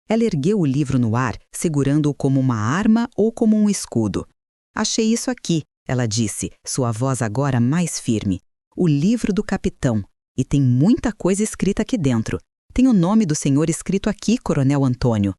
Ela ergueu o livro no ar, segurando-o como uma arma ou como um escudo. Achei isso aqui, ela disse, sua voz agora mais firme. O livro do capitão. E tem muita coisa escrita aqui dentro. Tem o nome do senhor escrito aqui, Coronel Antônio.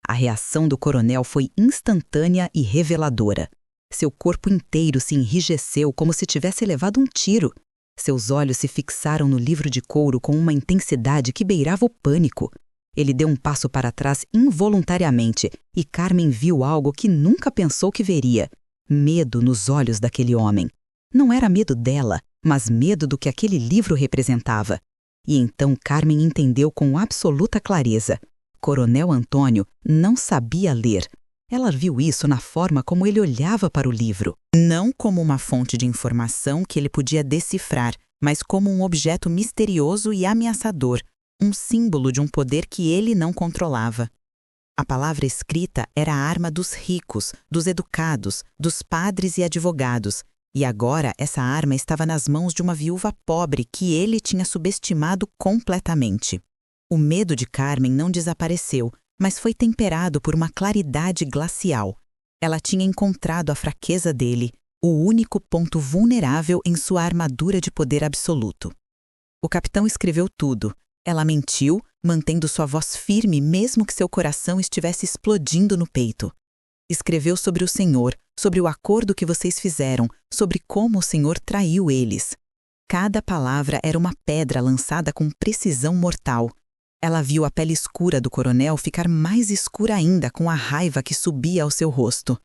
A reação do coronel foi instantânea e reveladora. Seu corpo inteiro se enrijeceu como se tivesse levado um tiro. Seus olhos se fixaram no livro de couro com uma intensidade que beirava o pânico. Ele deu um passo para trás involuntariamente e Carmen viu algo que nunca pensou que veria. Medo nos olhos daquele homem. Não era medo dela, mas medo do que aquele livro representava. E então Carmen entendeu com absoluta clareza. Coronel Antônio não sabia ler. Ela viu isso na forma como ele olhava para o livro. Não como uma fonte de informação que ele podia decifrar, mas como um objeto misterioso e ameaçador, um símbolo de um poder que ele não controlava. A palavra escrita era a arma dos ricos, dos educados, dos padres e advogados, e agora essa arma estava nas mãos de uma viúva pobre que ele tinha subestimado completamente. O medo de Carmen não desapareceu, mas foi temperado por uma claridade glacial. Ela tinha encontrado a fraqueza dele, o único ponto vulnerável em sua armadura de poder absoluto. O capitão escreveu tudo. Ela mentiu, mantendo sua voz firme mesmo que seu coração estivesse explodindo no peito. Escreveu sobre o Senhor, sobre o acordo que vocês fizeram, sobre como o Senhor traiu eles. Cada palavra era uma pedra lançada com precisão mortal. Ela viu a pele escura do coronel ficar mais escura ainda com a raiva que subia ao seu rosto.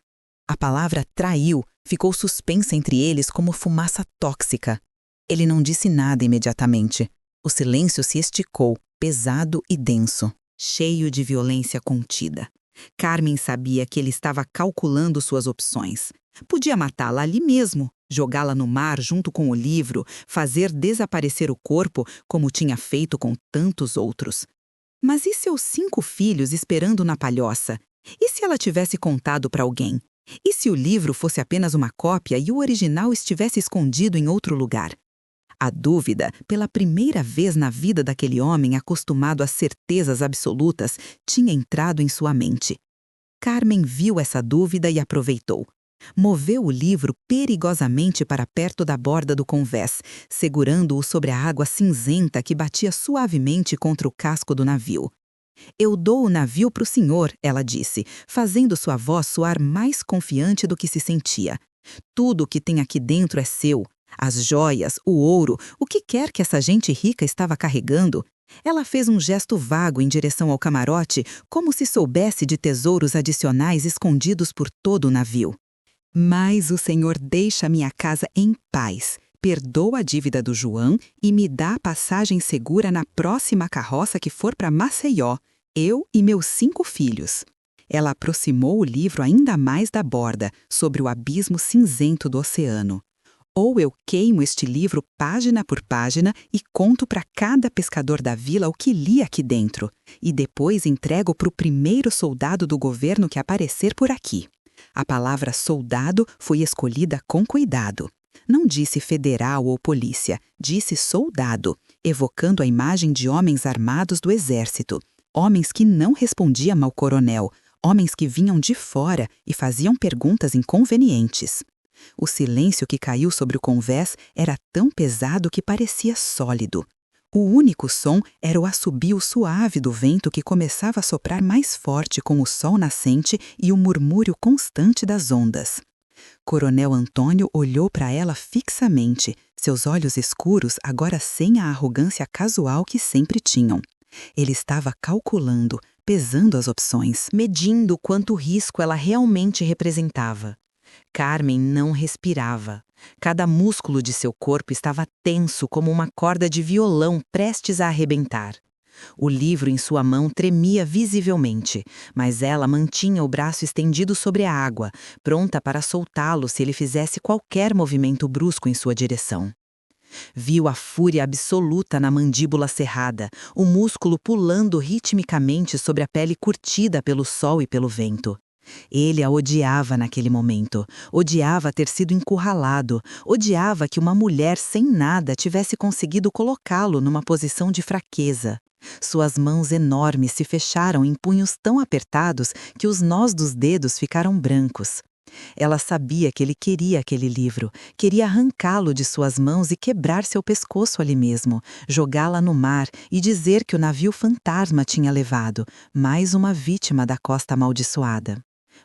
A palavra traiu ficou suspensa entre eles como fumaça tóxica. Ele não disse nada imediatamente. O silêncio se esticou, pesado e denso, cheio de violência contida. Carmen sabia que ele estava calculando suas opções. Podia matá-la ali mesmo, jogá-la no mar junto com o livro, fazer desaparecer o corpo como tinha feito com tantos outros. Mas e seus 5 filhos esperando na palhoça? E se ela tivesse contado para alguém? E se o livro fosse apenas uma cópia e o original estivesse escondido em outro lugar? A dúvida, pela primeira vez na vida daquele homem acostumado a certezas absolutas, tinha entrado em sua mente. Carmen viu essa dúvida e aproveitou. Moveu o livro perigosamente para perto da borda do convés, segurando-o sobre a água cinzenta que batia suavemente contra o casco do navio. Eu dou o navio para o senhor, ela disse, fazendo sua voz soar mais confiante do que se sentia. Tudo o que tem aqui dentro é seu. As joias, o ouro, o que quer que essa gente rica estava carregando. Ela fez um gesto vago em direção ao camarote, como se soubesse de tesouros adicionais escondidos por todo o navio. Mas o senhor deixa minha casa em paz, perdoa a dívida do João e me dá a passagem segura na próxima carroça que for para Maceió, eu e meus 5 filhos. Ela aproximou o livro ainda mais da borda, sobre o abismo cinzento do oceano. Ou eu queimo este livro página por página e conto para cada pescador da vila o que li aqui dentro, e depois entrego para o primeiro soldado do governo que aparecer por aqui. A palavra soldado foi escolhida com cuidado. Não disse federal ou polícia, disse soldado, evocando a imagem de homens armados do exército, homens que não respondiam ao coronel, homens que vinham de fora e faziam perguntas inconvenientes. O silêncio que caiu sobre o convés era tão pesado que parecia sólido. O único som era o assobio suave do vento que começava a soprar mais forte com o sol nascente e o murmúrio constante das ondas. Coronel Antônio olhou para ela fixamente, seus olhos escuros agora sem a arrogância casual que sempre tinham. Ele estava calculando, pesando as opções, medindo quanto risco ela realmente representava. Carmen não respirava. Cada músculo de seu corpo estava tenso como uma corda de violão prestes a arrebentar. O livro em sua mão tremia visivelmente, mas ela mantinha o braço estendido sobre a água, pronta para soltá-lo se ele fizesse qualquer movimento brusco em sua direção. Viu a fúria absoluta na mandíbula cerrada, o músculo pulando ritmicamente sobre a pele curtida pelo sol e pelo vento. Ele a odiava naquele momento, odiava ter sido encurralado, odiava que uma mulher sem nada tivesse conseguido colocá-lo numa posição de fraqueza. Suas mãos enormes se fecharam em punhos tão apertados que os nós dos dedos ficaram brancos. Ela sabia que ele queria aquele livro, queria arrancá-lo de suas mãos e quebrar seu pescoço ali mesmo, jogá-la no mar e dizer que o navio fantasma tinha levado, mais uma vítima da costa amaldiçoada.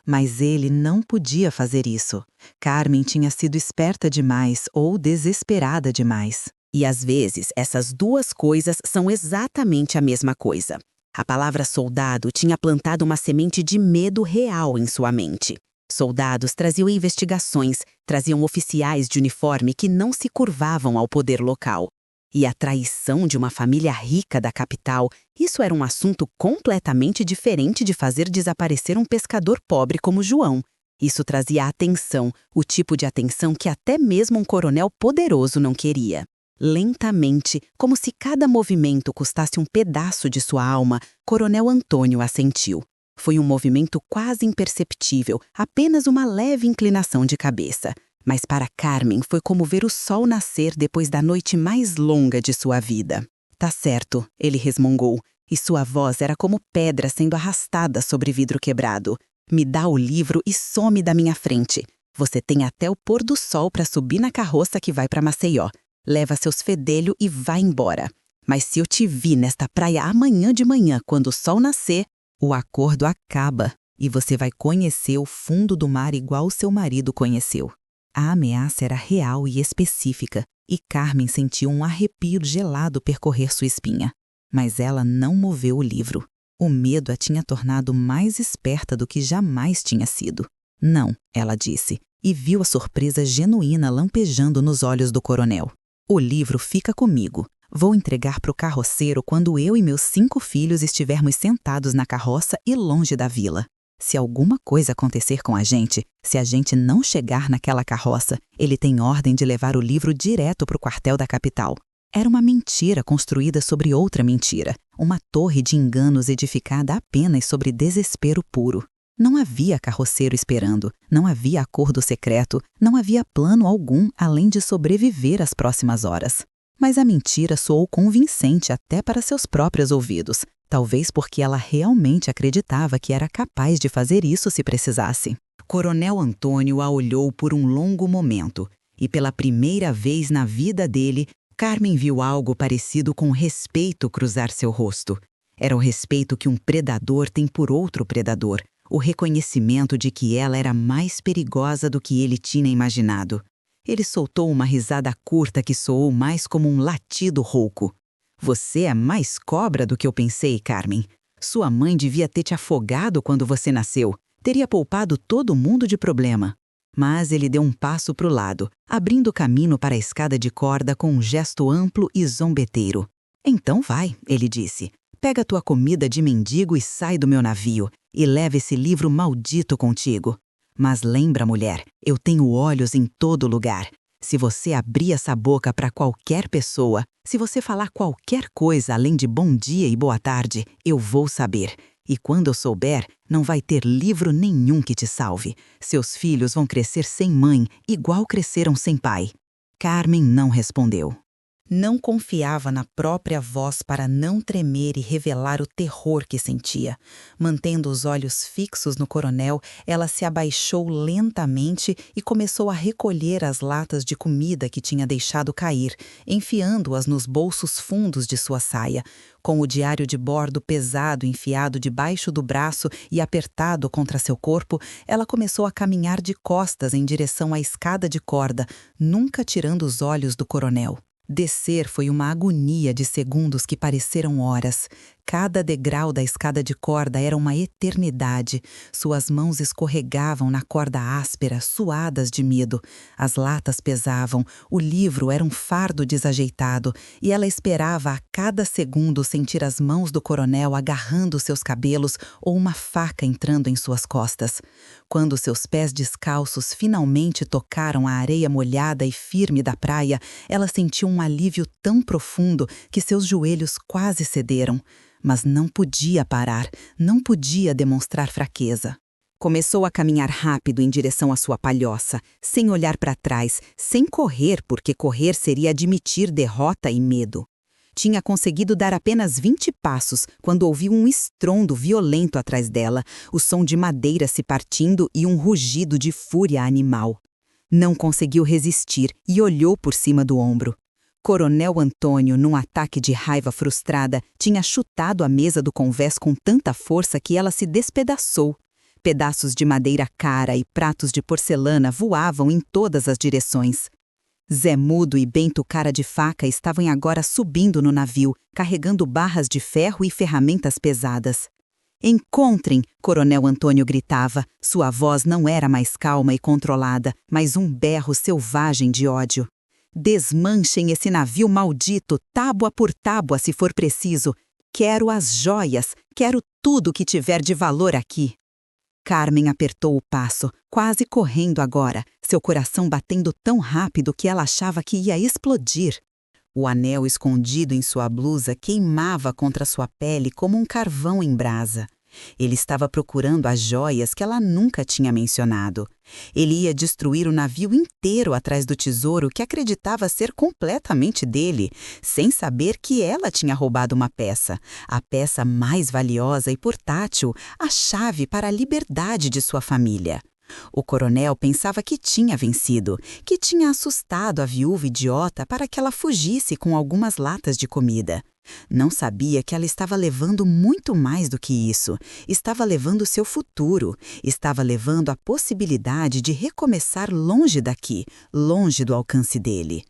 Mas ele não podia fazer isso. Carmen tinha sido esperta demais ou desesperada demais. E às vezes, essas duas coisas são exatamente a mesma coisa. A palavra soldado tinha plantado uma semente de medo real em sua mente. Soldados traziam investigações, traziam oficiais de uniforme que não se curvavam ao poder local. E a traição de uma família rica da capital, isso era um assunto completamente diferente de fazer desaparecer um pescador pobre como João. Isso trazia atenção, o tipo de atenção que até mesmo um coronel poderoso não queria. Lentamente, como se cada movimento custasse um pedaço de sua alma, Coronel Antônio assentiu. Foi um movimento quase imperceptível, apenas uma leve inclinação de cabeça. Mas para Carmen foi como ver o sol nascer depois da noite mais longa de sua vida. Tá certo, ele resmungou, e sua voz era como pedra sendo arrastada sobre vidro quebrado. Me dá o livro e some da minha frente. Você tem até o pôr do sol para subir na carroça que vai para Maceió. Leva seus fedelhos e vai embora. Mas se eu te vi nesta praia amanhã de manhã, quando o sol nascer, o acordo acaba e você vai conhecer o fundo do mar igual seu marido conheceu. A ameaça era real e específica, e Carmen sentiu um arrepio gelado percorrer sua espinha. Mas ela não moveu o livro. O medo a tinha tornado mais esperta do que jamais tinha sido. Não, ela disse, e viu a surpresa genuína lampejando nos olhos do coronel. O livro fica comigo. Vou entregar para o carroceiro quando eu e meus 5 filhos estivermos sentados na carroça e longe da vila. Se alguma coisa acontecer com a gente, se a gente não chegar naquela carroça, ele tem ordem de levar o livro direto para o quartel da capital. Era uma mentira construída sobre outra mentira, uma torre de enganos edificada apenas sobre desespero puro. Não havia carroceiro esperando, não havia acordo secreto, não havia plano algum além de sobreviver às próximas horas. Mas a mentira soou convincente até para seus próprios ouvidos, talvez porque ela realmente acreditava que era capaz de fazer isso se precisasse. Coronel Antônio a olhou por um longo momento, e pela primeira vez na vida dele, Carmen viu algo parecido com respeito cruzar seu rosto. Era o respeito que um predador tem por outro predador, o reconhecimento de que ela era mais perigosa do que ele tinha imaginado. Ele soltou uma risada curta que soou mais como um latido rouco. Você é mais cobra do que eu pensei, Carmen. Sua mãe devia ter te afogado quando você nasceu. Teria poupado todo mundo de problema. Mas ele deu um passo para o lado, abrindo caminho para a escada de corda com um gesto amplo e zombeteiro. Então vai, ele disse. Pega tua comida de mendigo e sai do meu navio, e leva esse livro maldito contigo. Mas lembra, mulher, eu tenho olhos em todo lugar. Se você abrir essa boca para qualquer pessoa, se você falar qualquer coisa além de bom dia e boa tarde, eu vou saber. E quando eu souber, não vai ter livro nenhum que te salve. Seus filhos vão crescer sem mãe, igual cresceram sem pai. Carmen não respondeu. Não confiava na própria voz para não tremer e revelar o terror que sentia. Mantendo os olhos fixos no coronel, ela se abaixou lentamente e começou a recolher as latas de comida que tinha deixado cair, enfiando-as nos bolsos fundos de sua saia. Com o diário de bordo pesado enfiado debaixo do braço e apertado contra seu corpo, ela começou a caminhar de costas em direção à escada de corda, nunca tirando os olhos do coronel. Descer foi uma agonia de segundos que pareceram horas. Cada degrau da escada de corda era uma eternidade. Suas mãos escorregavam na corda áspera, suadas de medo. As latas pesavam, o livro era um fardo desajeitado, e ela esperava a cada segundo sentir as mãos do coronel agarrando seus cabelos ou uma faca entrando em suas costas. Quando seus pés descalços finalmente tocaram a areia molhada e firme da praia, ela sentiu um alívio tão profundo que seus joelhos quase cederam. Mas não podia parar, não podia demonstrar fraqueza. Começou a caminhar rápido em direção à sua palhoça, sem olhar para trás, sem correr, porque correr seria admitir derrota e medo. Tinha conseguido dar apenas 20 passos quando ouviu um estrondo violento atrás dela, o som de madeira se partindo e um rugido de fúria animal. Não conseguiu resistir e olhou por cima do ombro. Coronel Antônio, num ataque de raiva frustrada, tinha chutado a mesa do convés com tanta força que ela se despedaçou. Pedaços de madeira cara e pratos de porcelana voavam em todas as direções. Zé Mudo e Bento Cara de Faca estavam agora subindo no navio, carregando barras de ferro e ferramentas pesadas. "Encontrem!" Coronel Antônio gritava. Sua voz não era mais calma e controlada, mas um berro selvagem de ódio. "Desmanchem esse navio maldito, tábua por tábua, se for preciso. Quero as joias, quero tudo que tiver de valor aqui." Carmen apertou o passo, quase correndo agora, seu coração batendo tão rápido que ela achava que ia explodir. O anel escondido em sua blusa queimava contra sua pele como um carvão em brasa. Ele estava procurando as joias que ela nunca tinha mencionado. Ele ia destruir o navio inteiro atrás do tesouro que acreditava ser completamente dele, sem saber que ela tinha roubado uma peça, a peça mais valiosa e portátil, a chave para a liberdade de sua família. O coronel pensava que tinha vencido, que tinha assustado a viúva idiota para que ela fugisse com algumas latas de comida. Não sabia que ela estava levando muito mais do que isso. Estava levando seu futuro, estava levando a possibilidade de recomeçar longe daqui, longe do alcance dele.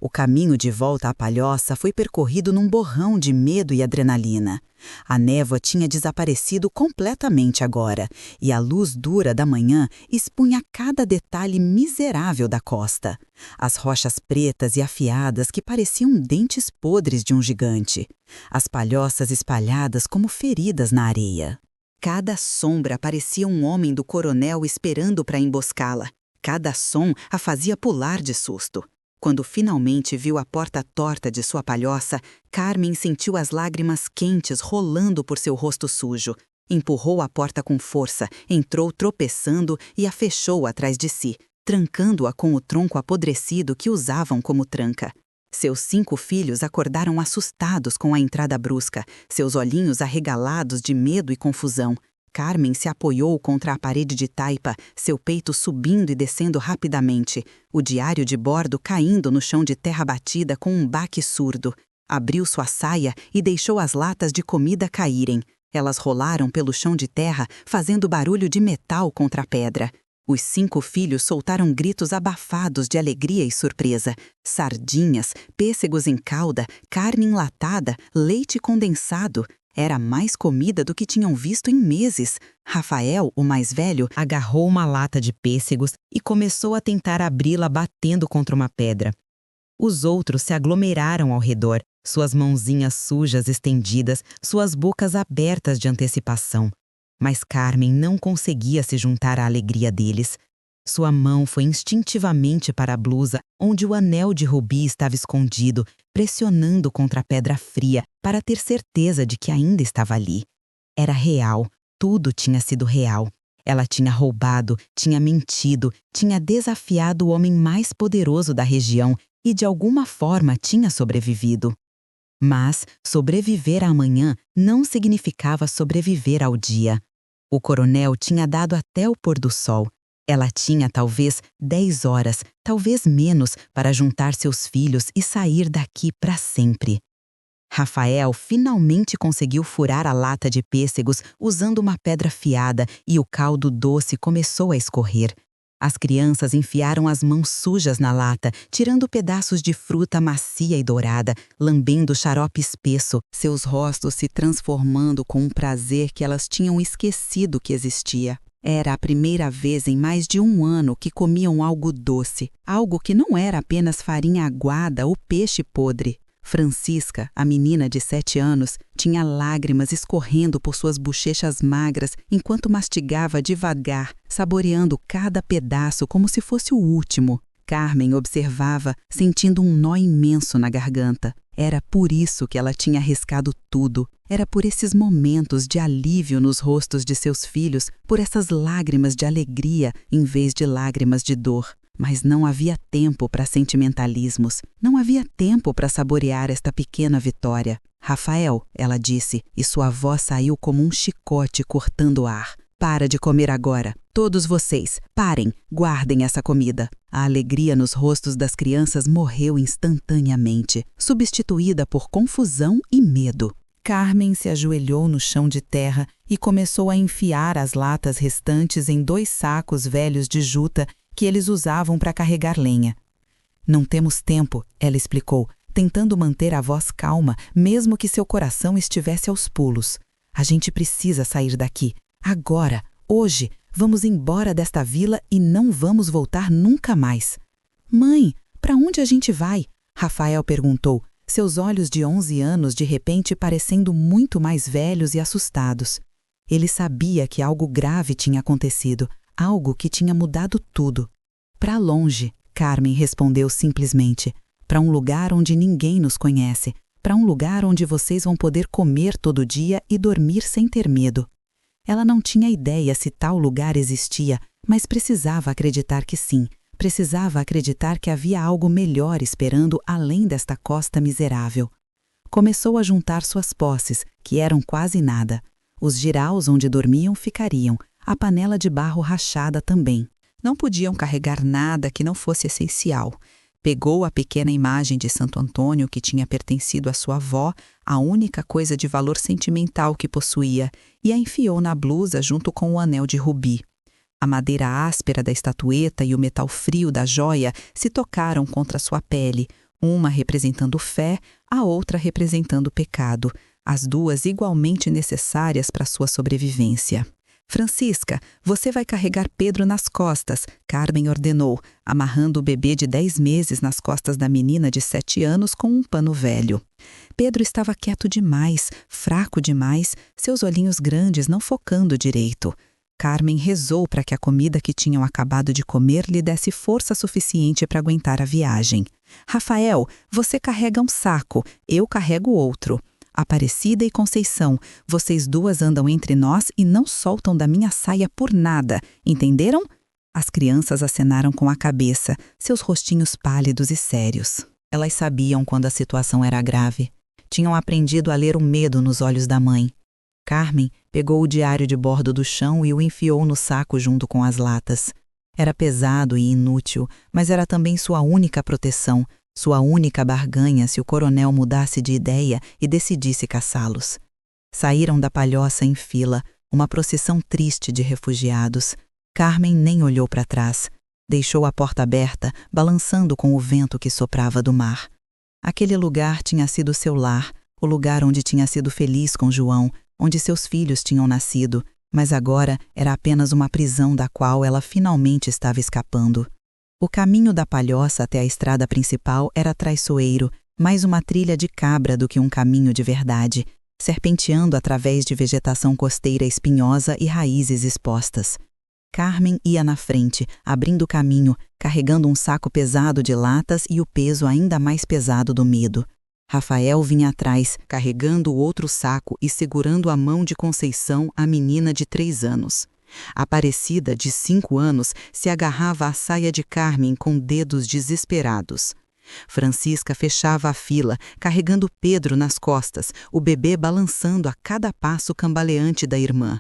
O caminho de volta à palhoça foi percorrido num borrão de medo e adrenalina. A névoa tinha desaparecido completamente agora, e a luz dura da manhã expunha cada detalhe miserável da costa. As rochas pretas e afiadas que pareciam dentes podres de um gigante. As palhoças espalhadas como feridas na areia. Cada sombra parecia um homem do coronel esperando para emboscá-la. Cada som a fazia pular de susto. Quando finalmente viu a porta torta de sua palhoça, Carmen sentiu as lágrimas quentes rolando por seu rosto sujo. Empurrou a porta com força, entrou tropeçando e a fechou atrás de si, trancando-a com o tronco apodrecido que usavam como tranca. Seus 5 filhos acordaram assustados com a entrada brusca, seus olhinhos arregalados de medo e confusão. Carmen se apoiou contra a parede de taipa, seu peito subindo e descendo rapidamente, o diário de bordo caindo no chão de terra batida com um baque surdo. Abriu sua saia e deixou as latas de comida caírem. Elas rolaram pelo chão de terra, fazendo barulho de metal contra a pedra. Os 5 filhos soltaram gritos abafados de alegria e surpresa. Sardinhas, pêssegos em calda, carne enlatada, leite condensado. Era mais comida do que tinham visto em meses. Rafael, o mais velho, agarrou uma lata de pêssegos e começou a tentar abri-la batendo contra uma pedra. Os outros se aglomeraram ao redor, suas mãozinhas sujas estendidas, suas bocas abertas de antecipação. Mas Carmen não conseguia se juntar à alegria deles. Sua mão foi instintivamente para a blusa, onde o anel de rubi estava escondido, pressionando contra a pedra fria para ter certeza de que ainda estava ali. Era real, tudo tinha sido real. Ela tinha roubado, tinha mentido, tinha desafiado o homem mais poderoso da região e de alguma forma tinha sobrevivido. Mas sobreviver à manhã não significava sobreviver ao dia. O coronel tinha dado até o pôr do sol. Ela tinha talvez 10 horas, talvez menos, para juntar seus filhos e sair daqui para sempre. Rafael finalmente conseguiu furar a lata de pêssegos usando uma pedra afiada e o caldo doce começou a escorrer. As crianças enfiaram as mãos sujas na lata, tirando pedaços de fruta macia e dourada, lambendo xarope espesso, seus rostos se transformando com um prazer que elas tinham esquecido que existia. Era a primeira vez em mais de um ano que comiam algo doce, algo que não era apenas farinha aguada ou peixe podre. Francisca, a menina de 7 anos, tinha lágrimas escorrendo por suas bochechas magras enquanto mastigava devagar, saboreando cada pedaço como se fosse o último. Carmen observava, sentindo um nó imenso na garganta. Era por isso que ela tinha arriscado tudo. Era por esses momentos de alívio nos rostos de seus filhos, por essas lágrimas de alegria em vez de lágrimas de dor. Mas não havia tempo para sentimentalismos. Não havia tempo para saborear esta pequena vitória. Rafael, ela disse, e sua voz saiu como um chicote cortando o ar. Para de comer agora. Todos vocês, parem, guardem essa comida. A alegria nos rostos das crianças morreu instantaneamente, substituída por confusão e medo. Carmen se ajoelhou no chão de terra e começou a enfiar as latas restantes em 2 sacos velhos de juta que eles usavam para carregar lenha. Não temos tempo, ela explicou, tentando manter a voz calma, mesmo que seu coração estivesse aos pulos. A gente precisa sair daqui. Agora, hoje, vamos embora desta vila e não vamos voltar nunca mais. Mãe, para onde a gente vai? Rafael perguntou, seus olhos de 11 anos de repente parecendo muito mais velhos e assustados. Ele sabia que algo grave tinha acontecido, algo que tinha mudado tudo. Para longe, Carmen respondeu simplesmente. Para um lugar onde ninguém nos conhece. Para um lugar onde vocês vão poder comer todo dia e dormir sem ter medo. Ela não tinha ideia se tal lugar existia, mas precisava acreditar que sim. Precisava acreditar que havia algo melhor esperando além desta costa miserável. Começou a juntar suas posses, que eram quase nada. Os jiraus onde dormiam ficariam, a panela de barro rachada também. Não podiam carregar nada que não fosse essencial. Pegou a pequena imagem de Santo Antônio que tinha pertencido à sua avó, a única coisa de valor sentimental que possuía, e a enfiou na blusa junto com o anel de rubi. A madeira áspera da estatueta e o metal frio da joia se tocaram contra sua pele, uma representando fé, a outra representando pecado, as duas igualmente necessárias para sua sobrevivência. Francisca, você vai carregar Pedro nas costas, Carmen ordenou, amarrando o bebê de 10 meses nas costas da menina de 7 anos com um pano velho. Pedro estava quieto demais, fraco demais, seus olhinhos grandes não focando direito. Carmen rezou para que a comida que tinham acabado de comer lhe desse força suficiente para aguentar a viagem. Rafael, você carrega um saco, eu carrego outro. Aparecida e Conceição, vocês duas andam entre nós e não soltam da minha saia por nada, entenderam? As crianças acenaram com a cabeça, seus rostinhos pálidos e sérios. Elas sabiam quando a situação era grave. Tinham aprendido a ler o medo nos olhos da mãe. Carmen pegou o diário de bordo do chão e o enfiou no saco junto com as latas. Era pesado e inútil, mas era também sua única proteção, sua única barganha se o coronel mudasse de ideia e decidisse caçá-los. Saíram da palhoça em fila, uma procissão triste de refugiados. Carmen nem olhou para trás. Deixou a porta aberta, balançando com o vento que soprava do mar. Aquele lugar tinha sido seu lar, o lugar onde tinha sido feliz com João, onde seus filhos tinham nascido, mas agora era apenas uma prisão da qual ela finalmente estava escapando. O caminho da palhoça até a estrada principal era traiçoeiro, mais uma trilha de cabra do que um caminho de verdade, serpenteando através de vegetação costeira espinhosa e raízes expostas. Carmen ia na frente, abrindo caminho, carregando um saco pesado de latas e o peso ainda mais pesado do medo. Rafael vinha atrás, carregando o outro saco e segurando a mão de Conceição, a menina de 3 anos. Aparecida, de 5 anos, se agarrava à saia de Carmen com dedos desesperados. Francisca fechava a fila, carregando Pedro nas costas, o bebê balançando a cada passo cambaleante da irmã.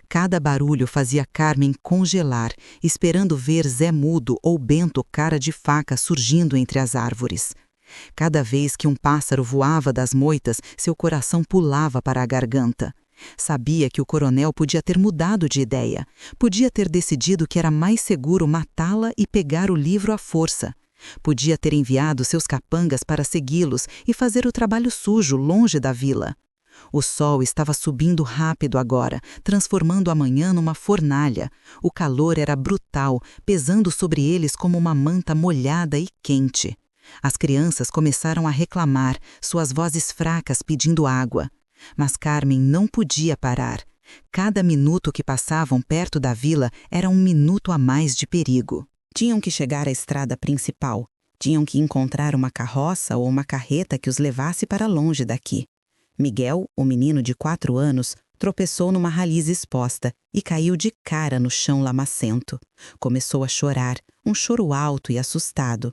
Cada barulho fazia Carmen congelar, esperando ver Zé Mudo ou Bento Cara de Faca surgindo entre as árvores. Cada vez que um pássaro voava das moitas, seu coração pulava para a garganta. Sabia que o coronel podia ter mudado de ideia, podia ter decidido que era mais seguro matá-la e pegar o livro à força. Podia ter enviado seus capangas para segui-los e fazer o trabalho sujo longe da vila. O sol estava subindo rápido agora, transformando a manhã numa fornalha. O calor era brutal, pesando sobre eles como uma manta molhada e quente. As crianças começaram a reclamar, suas vozes fracas pedindo água. Mas Carmen não podia parar. Cada minuto que passavam perto da vila era um minuto a mais de perigo. Tinham que chegar à estrada principal. Tinham que encontrar uma carroça ou uma carreta que os levasse para longe daqui. Miguel, o menino de 4 anos, tropeçou numa raliz exposta e caiu de cara no chão lamacento. Começou a chorar, um choro alto e assustado.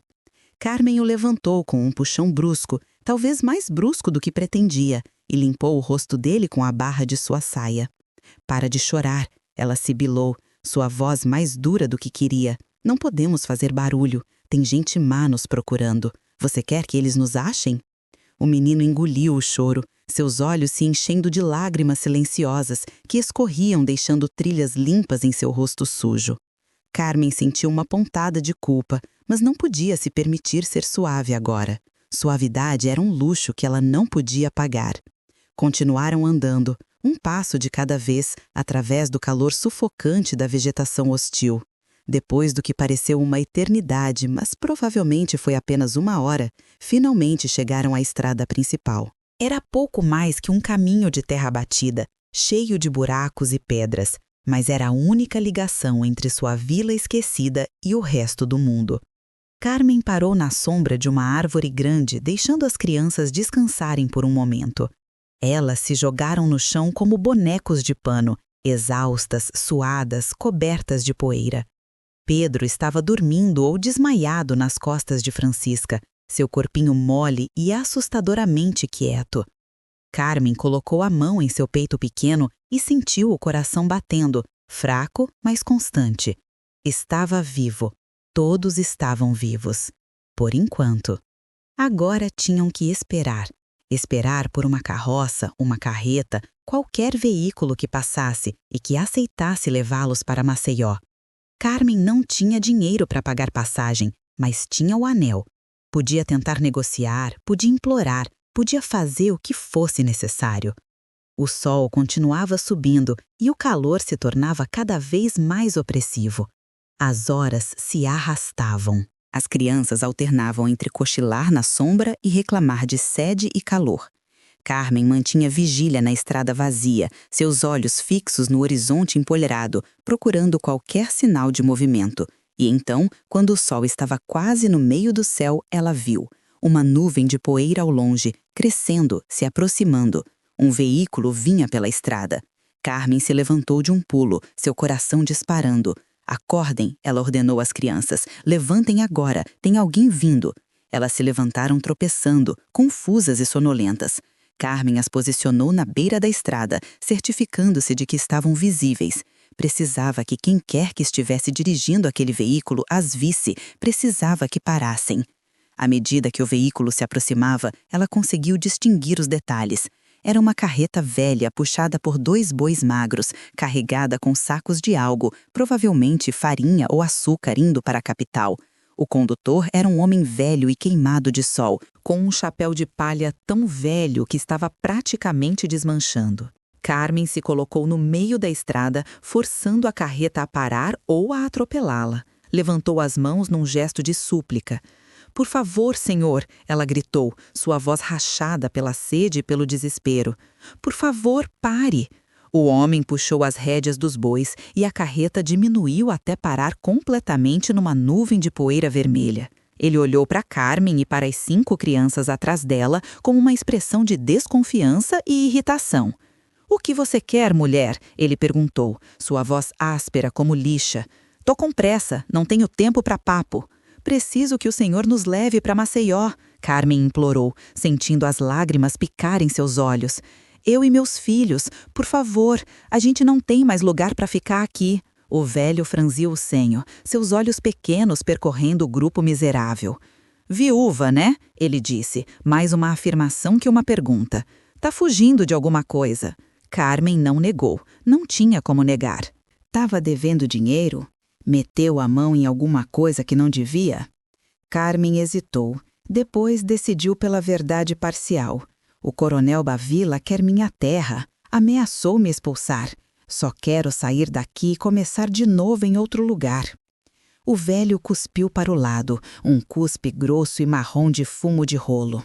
Carmen o levantou com um puxão brusco, talvez mais brusco do que pretendia, e limpou o rosto dele com a barra de sua saia. Para de chorar, ela sibilou, sua voz mais dura do que queria. Não podemos fazer barulho, tem gente má nos procurando. Você quer que eles nos achem? O menino engoliu o choro, seus olhos se enchendo de lágrimas silenciosas que escorriam deixando trilhas limpas em seu rosto sujo. Carmen sentiu uma pontada de culpa, mas não podia se permitir ser suave agora. Suavidade era um luxo que ela não podia pagar. Continuaram andando, um passo de cada vez, através do calor sufocante da vegetação hostil. Depois do que pareceu uma eternidade, mas provavelmente foi apenas 1 hora, finalmente chegaram à estrada principal. Era pouco mais que um caminho de terra batida, cheio de buracos e pedras, mas era a única ligação entre sua vila esquecida e o resto do mundo. Carmen parou na sombra de uma árvore grande, deixando as crianças descansarem por um momento. Elas se jogaram no chão como bonecos de pano, exaustas, suadas, cobertas de poeira. Pedro estava dormindo ou desmaiado nas costas de Francisca, seu corpinho mole e assustadoramente quieto. Carmen colocou a mão em seu peito pequeno e sentiu o coração batendo, fraco, mas constante. Estava vivo. Todos estavam vivos. Por enquanto. Agora tinham que esperar. Esperar por uma carroça, uma carreta, qualquer veículo que passasse e que aceitasse levá-los para Maceió. Carmen não tinha dinheiro para pagar passagem, mas tinha o anel. Podia tentar negociar, podia implorar, podia fazer o que fosse necessário. O sol continuava subindo e o calor se tornava cada vez mais opressivo. As horas se arrastavam. As crianças alternavam entre cochilar na sombra e reclamar de sede e calor. Carmen mantinha vigília na estrada vazia, seus olhos fixos no horizonte empolhado, procurando qualquer sinal de movimento. E então, quando o sol estava quase no meio do céu, ela viu uma nuvem de poeira ao longe, crescendo, se aproximando. Um veículo vinha pela estrada. Carmen se levantou de um pulo, seu coração disparando. Acordem, ela ordenou às crianças. Levantem agora, tem alguém vindo. Elas se levantaram tropeçando, confusas e sonolentas. Carmen as posicionou na beira da estrada, certificando-se de que estavam visíveis. Precisava que quem quer que estivesse dirigindo aquele veículo as visse, precisava que parassem. À medida que o veículo se aproximava, ela conseguiu distinguir os detalhes. Era uma carreta velha puxada por 2 bois magros, carregada com sacos de algo, provavelmente farinha ou açúcar indo para a capital. O condutor era um homem velho e queimado de sol, com um chapéu de palha tão velho que estava praticamente desmanchando. Carmen se colocou no meio da estrada, forçando a carreta a parar ou a atropelá-la. Levantou as mãos num gesto de súplica. "Por favor, senhor", ela gritou, sua voz rachada pela sede e pelo desespero. "Por favor, pare." O homem puxou as rédeas dos bois e a carreta diminuiu até parar completamente numa nuvem de poeira vermelha. Ele olhou para Carmen e para as 5 crianças atrás dela com uma expressão de desconfiança e irritação. "O que você quer, mulher?" ele perguntou, sua voz áspera como lixa. "Tô com pressa, não tenho tempo para papo." "Preciso que o senhor nos leve para Maceió", Carmen implorou, sentindo as lágrimas picarem seus olhos. "Eu e meus filhos, por favor, a gente não tem mais lugar para ficar aqui." O velho franziu o senho, seus olhos pequenos percorrendo o grupo miserável. "Viúva, né?" ele disse, mais uma afirmação que uma pergunta. "Tá fugindo de alguma coisa." Carmen não negou, não tinha como negar. Tava devendo dinheiro? Meteu a mão em alguma coisa que não devia? Carmen hesitou, depois decidiu pela verdade parcial. O coronel Bavila quer minha terra, ameaçou me expulsar. Só quero sair daqui e começar de novo em outro lugar. O velho cuspiu para o lado, um cuspe grosso e marrom de fumo de rolo.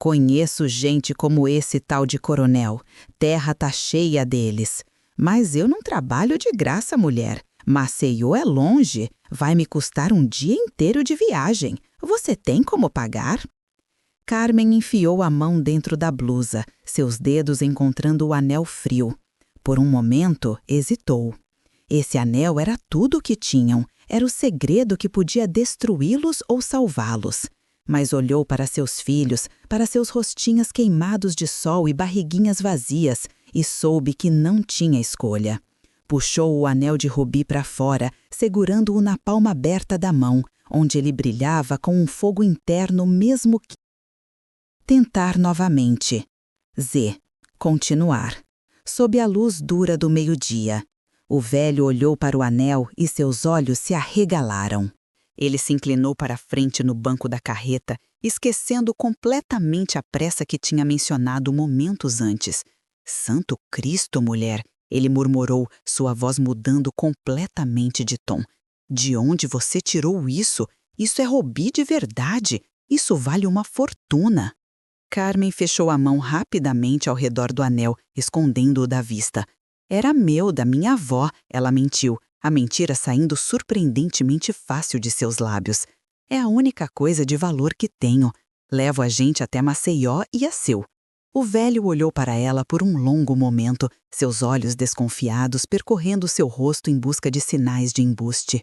Conheço gente como esse tal de coronel. Terra tá cheia deles. Mas eu não trabalho de graça, mulher. Maceió é longe. Vai me custar um dia inteiro de viagem. Você tem como pagar? Carmen enfiou a mão dentro da blusa, seus dedos encontrando o anel frio. Por um momento, hesitou. Esse anel era tudo o que tinham. Era o segredo que podia destruí-los ou salvá-los. Mas olhou para seus filhos, para seus rostinhos queimados de sol e barriguinhas vazias, e soube que não tinha escolha. Puxou o anel de rubi para fora, segurando-o na palma aberta da mão, onde ele brilhava com um fogo interno mesmo que... Tentar novamente. Z. Continuar. Sob a luz dura do meio-dia. O velho olhou para o anel e seus olhos se arregalaram. Ele se inclinou para a frente no banco da carreta, esquecendo completamente a pressa que tinha mencionado momentos antes. Santo Cristo, mulher! Ele murmurou, sua voz mudando completamente de tom. De onde você tirou isso? Isso é rubi de verdade. Isso vale uma fortuna. Carmen fechou a mão rapidamente ao redor do anel, escondendo-o da vista. Era meu, da minha avó, ela mentiu, a mentira saindo surpreendentemente fácil de seus lábios. É a única coisa de valor que tenho. Levo a gente até Maceió e é seu. O velho olhou para ela por um longo momento, seus olhos desconfiados percorrendo seu rosto em busca de sinais de embuste.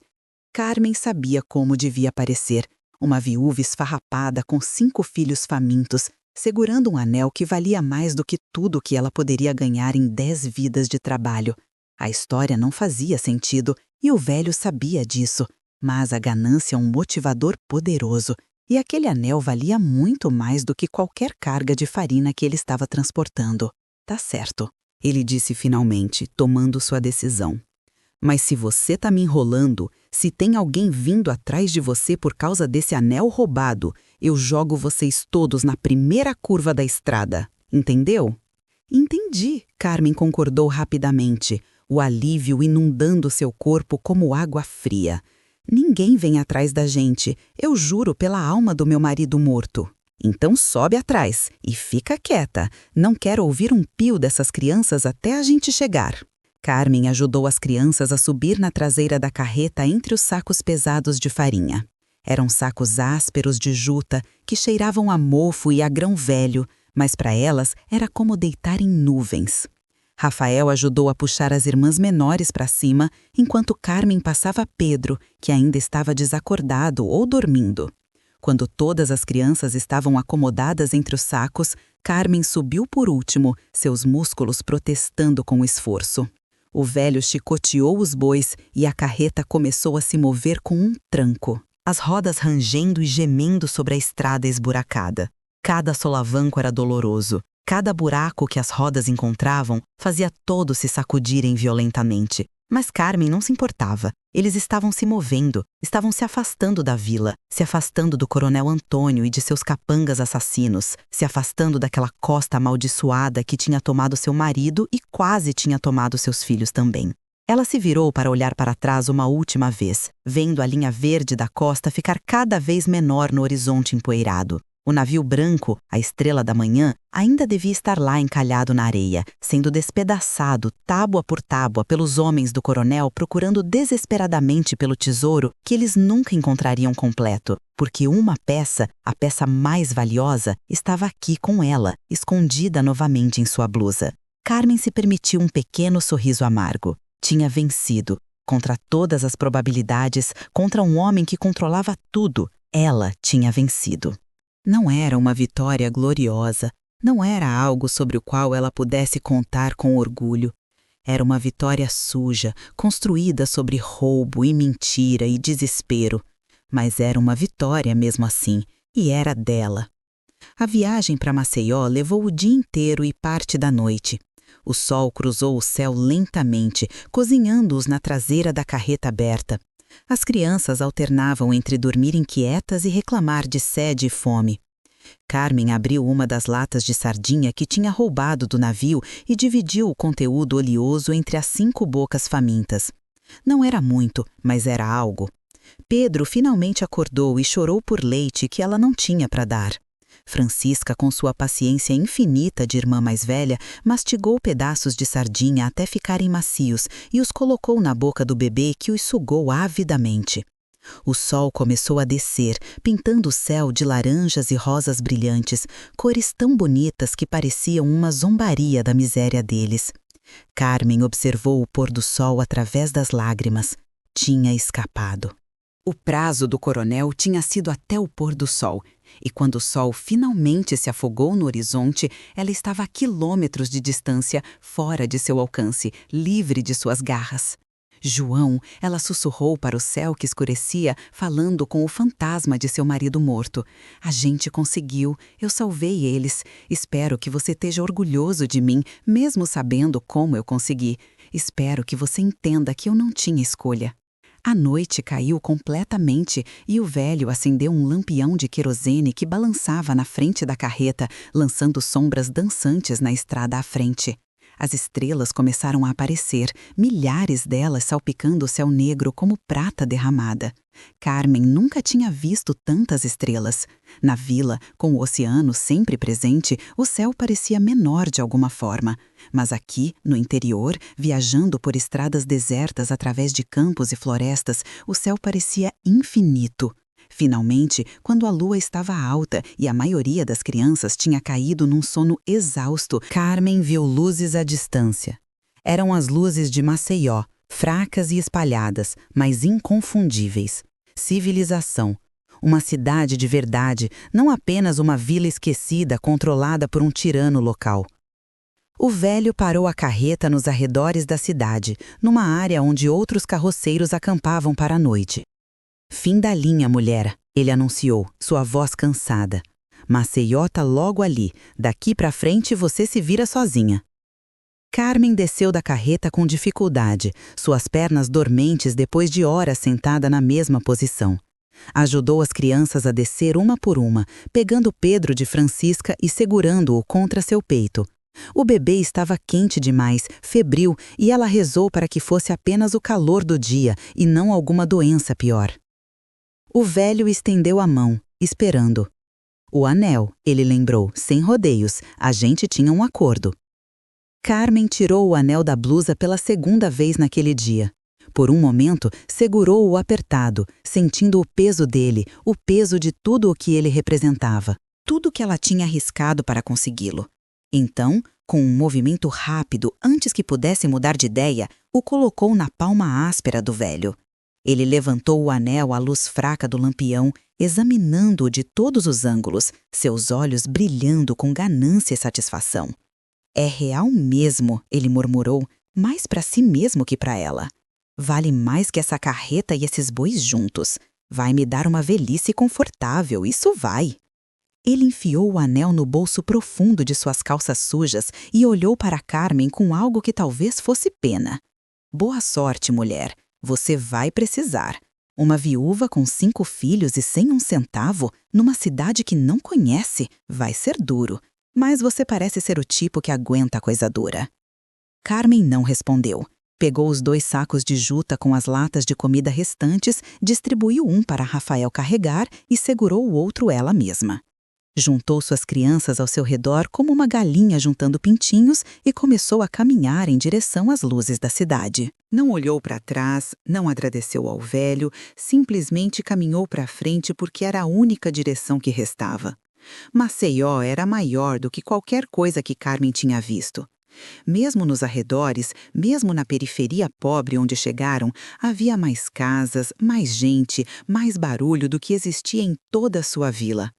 Carmen sabia como devia parecer, uma viúva esfarrapada com 5 filhos famintos, segurando um anel que valia mais do que tudo que ela poderia ganhar em 10 vidas de trabalho. A história não fazia sentido e o velho sabia disso, mas a ganância é um motivador poderoso e aquele anel valia muito mais do que qualquer carga de farina que ele estava transportando. Tá certo, ele disse finalmente, tomando sua decisão. Mas se você tá me enrolando, se tem alguém vindo atrás de você por causa desse anel roubado, eu jogo vocês todos na primeira curva da estrada. Entendeu? Entendi, Carmen concordou rapidamente, o alívio inundando seu corpo como água fria. Ninguém vem atrás da gente, eu juro pela alma do meu marido morto. Então sobe atrás e fica quieta. Não quero ouvir um pio dessas crianças até a gente chegar. Carmen ajudou as crianças a subir na traseira da carreta entre os sacos pesados de farinha. Eram sacos ásperos de juta que cheiravam a mofo e a grão velho, mas para elas era como deitar em nuvens. Rafael ajudou a puxar as irmãs menores para cima, enquanto Carmen passava Pedro, que ainda estava desacordado ou dormindo. Quando todas as crianças estavam acomodadas entre os sacos, Carmen subiu por último, seus músculos protestando com esforço. O velho chicoteou os bois e a carreta começou a se mover com um tranco, as rodas rangendo e gemendo sobre a estrada esburacada. Cada solavanco era doloroso. Cada buraco que as rodas encontravam fazia todos se sacudirem violentamente. Mas Carmen não se importava. Eles estavam se movendo, estavam se afastando da vila, se afastando do coronel Antônio e de seus capangas assassinos, se afastando daquela costa amaldiçoada que tinha tomado seu marido e quase tinha tomado seus filhos também. Ela se virou para olhar para trás uma última vez, vendo a linha verde da costa ficar cada vez menor no horizonte empoeirado. O navio branco, a estrela da manhã, ainda devia estar lá encalhado na areia, sendo despedaçado tábua por tábua pelos homens do coronel procurando desesperadamente pelo tesouro que eles nunca encontrariam completo, porque uma peça, a peça mais valiosa, estava aqui com ela, escondida novamente em sua blusa. Carmen se permitiu um pequeno sorriso amargo. Tinha vencido. Contra todas as probabilidades, contra um homem que controlava tudo, ela tinha vencido. Não era uma vitória gloriosa, não era algo sobre o qual ela pudesse contar com orgulho. Era uma vitória suja, construída sobre roubo e mentira e desespero. Mas era uma vitória mesmo assim, e era dela. A viagem para Maceió levou o dia inteiro e parte da noite. O sol cruzou o céu lentamente, cozinhando-os na traseira da carreta aberta. As crianças alternavam entre dormir inquietas e reclamar de sede e fome. Carmen abriu uma das latas de sardinha que tinha roubado do navio e dividiu o conteúdo oleoso entre as 5 bocas famintas. Não era muito, mas era algo. Pedro finalmente acordou e chorou por leite que ela não tinha para dar. Francisca, com sua paciência infinita de irmã mais velha, mastigou pedaços de sardinha até ficarem macios e os colocou na boca do bebê, que os sugou avidamente. O sol começou a descer, pintando o céu de laranjas e rosas brilhantes, cores tão bonitas que pareciam uma zombaria da miséria deles. Carmen observou o pôr do sol através das lágrimas. Tinha escapado. O prazo do coronel tinha sido até o pôr do sol, e quando o sol finalmente se afogou no horizonte, ela estava a quilômetros de distância, fora de seu alcance, livre de suas garras. João, ela sussurrou para o céu que escurecia, falando com o fantasma de seu marido morto. A gente conseguiu, eu salvei eles. Espero que você esteja orgulhoso de mim, mesmo sabendo como eu consegui. Espero que você entenda que eu não tinha escolha. A noite caiu completamente e o velho acendeu um lampião de querosene que balançava na frente da carreta, lançando sombras dançantes na estrada à frente. As estrelas começaram a aparecer, milhares delas salpicando o céu negro como prata derramada. Carmen nunca tinha visto tantas estrelas. Na vila, com o oceano sempre presente, o céu parecia menor de alguma forma. Mas aqui, no interior, viajando por estradas desertas através de campos e florestas, o céu parecia infinito. Finalmente, quando a lua estava alta e a maioria das crianças tinha caído num sono exausto, Carmen viu luzes à distância. Eram as luzes de Maceió, fracas e espalhadas, mas inconfundíveis. Civilização. Uma cidade de verdade, não apenas uma vila esquecida controlada por um tirano local. O velho parou a carreta nos arredores da cidade, numa área onde outros carroceiros acampavam para a noite. Fim da linha, mulher, ele anunciou, sua voz cansada. Maceió tá logo ali, daqui pra frente você se vira sozinha. Carmen desceu da carreta com dificuldade, suas pernas dormentes depois de horas sentada na mesma posição. Ajudou as crianças a descer uma por uma, pegando Pedro de Francisca e segurando-o contra seu peito. O bebê estava quente demais, febril, e ela rezou para que fosse apenas o calor do dia e não alguma doença pior. O velho estendeu a mão, esperando. O anel, ele lembrou, sem rodeios, a gente tinha um acordo. Carmen tirou o anel da blusa pela segunda vez naquele dia. Por um momento, segurou-o apertado, sentindo o peso dele, o peso de tudo o que ele representava, tudo que ela tinha arriscado para consegui-lo. Então, com um movimento rápido, antes que pudesse mudar de ideia, o colocou na palma áspera do velho. Ele levantou o anel à luz fraca do lampião, examinando-o de todos os ângulos, seus olhos brilhando com ganância e satisfação. É real mesmo, ele murmurou, mais para si mesmo que para ela. Vale mais que essa carreta e esses bois juntos. Vai me dar uma velhice confortável, isso vai. Ele enfiou o anel no bolso profundo de suas calças sujas e olhou para Carmen com algo que talvez fosse pena. Boa sorte, mulher. Você vai precisar. Uma viúva com 5 filhos e sem um centavo, numa cidade que não conhece, vai ser duro. Mas você parece ser o tipo que aguenta coisa dura. Carmen não respondeu. Pegou os 2 sacos de juta com as latas de comida restantes, distribuiu um para Rafael carregar e segurou o outro ela mesma. Juntou suas crianças ao seu redor como uma galinha juntando pintinhos e começou a caminhar em direção às luzes da cidade. Não olhou para trás, não agradeceu ao velho, simplesmente caminhou para frente porque era a única direção que restava. Maceió era maior do que qualquer coisa que Carmen tinha visto. Mesmo nos arredores, mesmo na periferia pobre onde chegaram, havia mais casas, mais gente, mais barulho do que existia em toda a sua vila.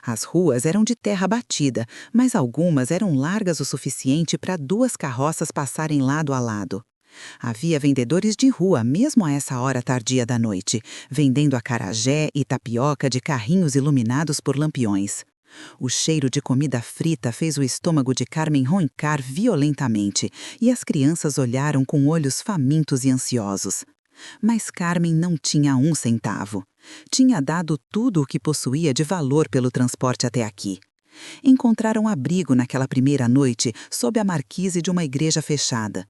As ruas eram de terra batida, mas algumas eram largas o suficiente para 2 carroças passarem lado a lado. Havia vendedores de rua, mesmo a essa hora tardia da noite, vendendo acarajé e tapioca de carrinhos iluminados por lampiões. O cheiro de comida frita fez o estômago de Carmen roncar violentamente e as crianças olharam com olhos famintos e ansiosos. Mas Carmen não tinha 1 centavo. Tinha dado tudo o que possuía de valor pelo transporte até aqui. Encontraram abrigo naquela primeira noite sob a marquise de uma igreja fechada.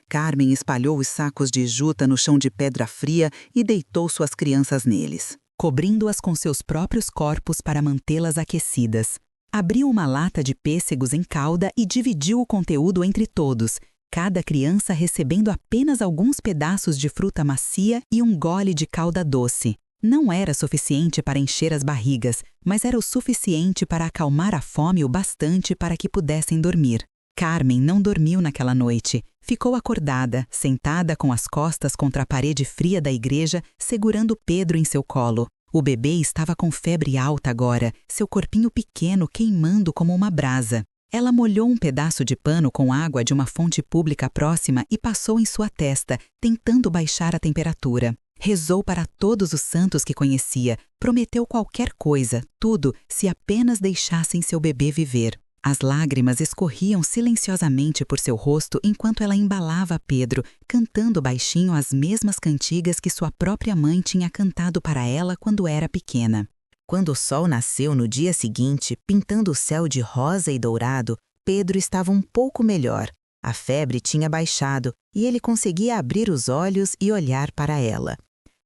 Carmen espalhou os sacos de juta no chão de pedra fria e deitou suas crianças neles, cobrindo-as com seus próprios corpos para mantê-las aquecidas. Abriu uma lata de pêssegos em calda e dividiu o conteúdo entre todos, cada criança recebendo apenas alguns pedaços de fruta macia e um gole de calda doce. Não era suficiente para encher as barrigas, mas era o suficiente para acalmar a fome o bastante para que pudessem dormir. Carmen não dormiu naquela noite. Ficou acordada, sentada com as costas contra a parede fria da igreja, segurando Pedro em seu colo. O bebê estava com febre alta agora, seu corpinho pequeno queimando como uma brasa. Ela molhou um pedaço de pano com água de uma fonte pública próxima e passou em sua testa, tentando baixar a temperatura. Rezou para todos os santos que conhecia, prometeu qualquer coisa, tudo, se apenas deixassem seu bebê viver. As lágrimas escorriam silenciosamente por seu rosto enquanto ela embalava Pedro, cantando baixinho as mesmas cantigas que sua própria mãe tinha cantado para ela quando era pequena. Quando o sol nasceu no dia seguinte, pintando o céu de rosa e dourado, Pedro estava um pouco melhor. A febre tinha baixado e ele conseguia abrir os olhos e olhar para ela.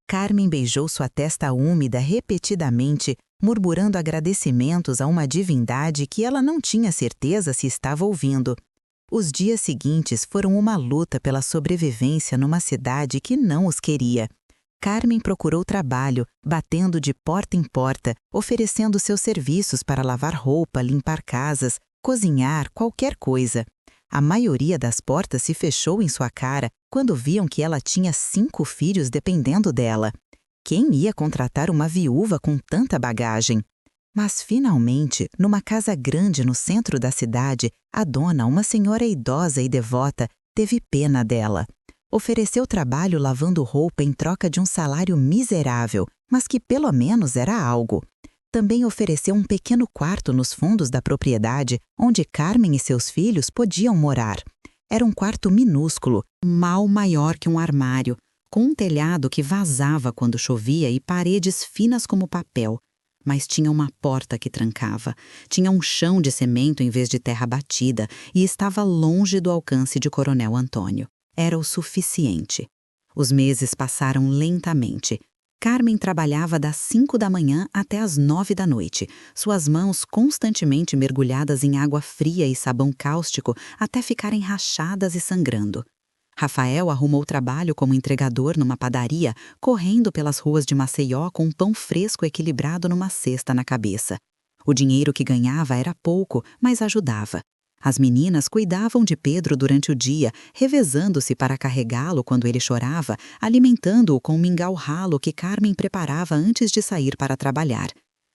Carmen beijou sua testa úmida repetidamente, murmurando agradecimentos a uma divindade que ela não tinha certeza se estava ouvindo. Os dias seguintes foram uma luta pela sobrevivência numa cidade que não os queria. Carmen procurou trabalho, batendo de porta em porta, oferecendo seus serviços para lavar roupa, limpar casas, cozinhar, qualquer coisa. A maioria das portas se fechou em sua cara quando viam que ela tinha 5 filhos dependendo dela. Quem ia contratar uma viúva com tanta bagagem? Mas, finalmente, numa casa grande no centro da cidade, a dona, uma senhora idosa e devota, teve pena dela. Ofereceu trabalho lavando roupa em troca de um salário miserável, mas que pelo menos era algo. Também ofereceu um pequeno quarto nos fundos da propriedade, onde Carmen e seus filhos podiam morar. Era um quarto minúsculo, mal maior que um armário, com um telhado que vazava quando chovia e paredes finas como papel. Mas tinha uma porta que trancava, tinha um chão de cimento em vez de terra batida e estava longe do alcance de Coronel Antônio. Era o suficiente. Os meses passaram lentamente. Carmen trabalhava das 5 da manhã até as 9 da noite, suas mãos constantemente mergulhadas em água fria e sabão cáustico até ficarem rachadas e sangrando. Rafael arrumou trabalho como entregador numa padaria, correndo pelas ruas de Maceió com um pão fresco equilibrado numa cesta na cabeça. O dinheiro que ganhava era pouco, mas ajudava. As meninas cuidavam de Pedro durante o dia, revezando-se para carregá-lo quando ele chorava, alimentando-o com um mingau ralo que Carmen preparava antes de sair para trabalhar.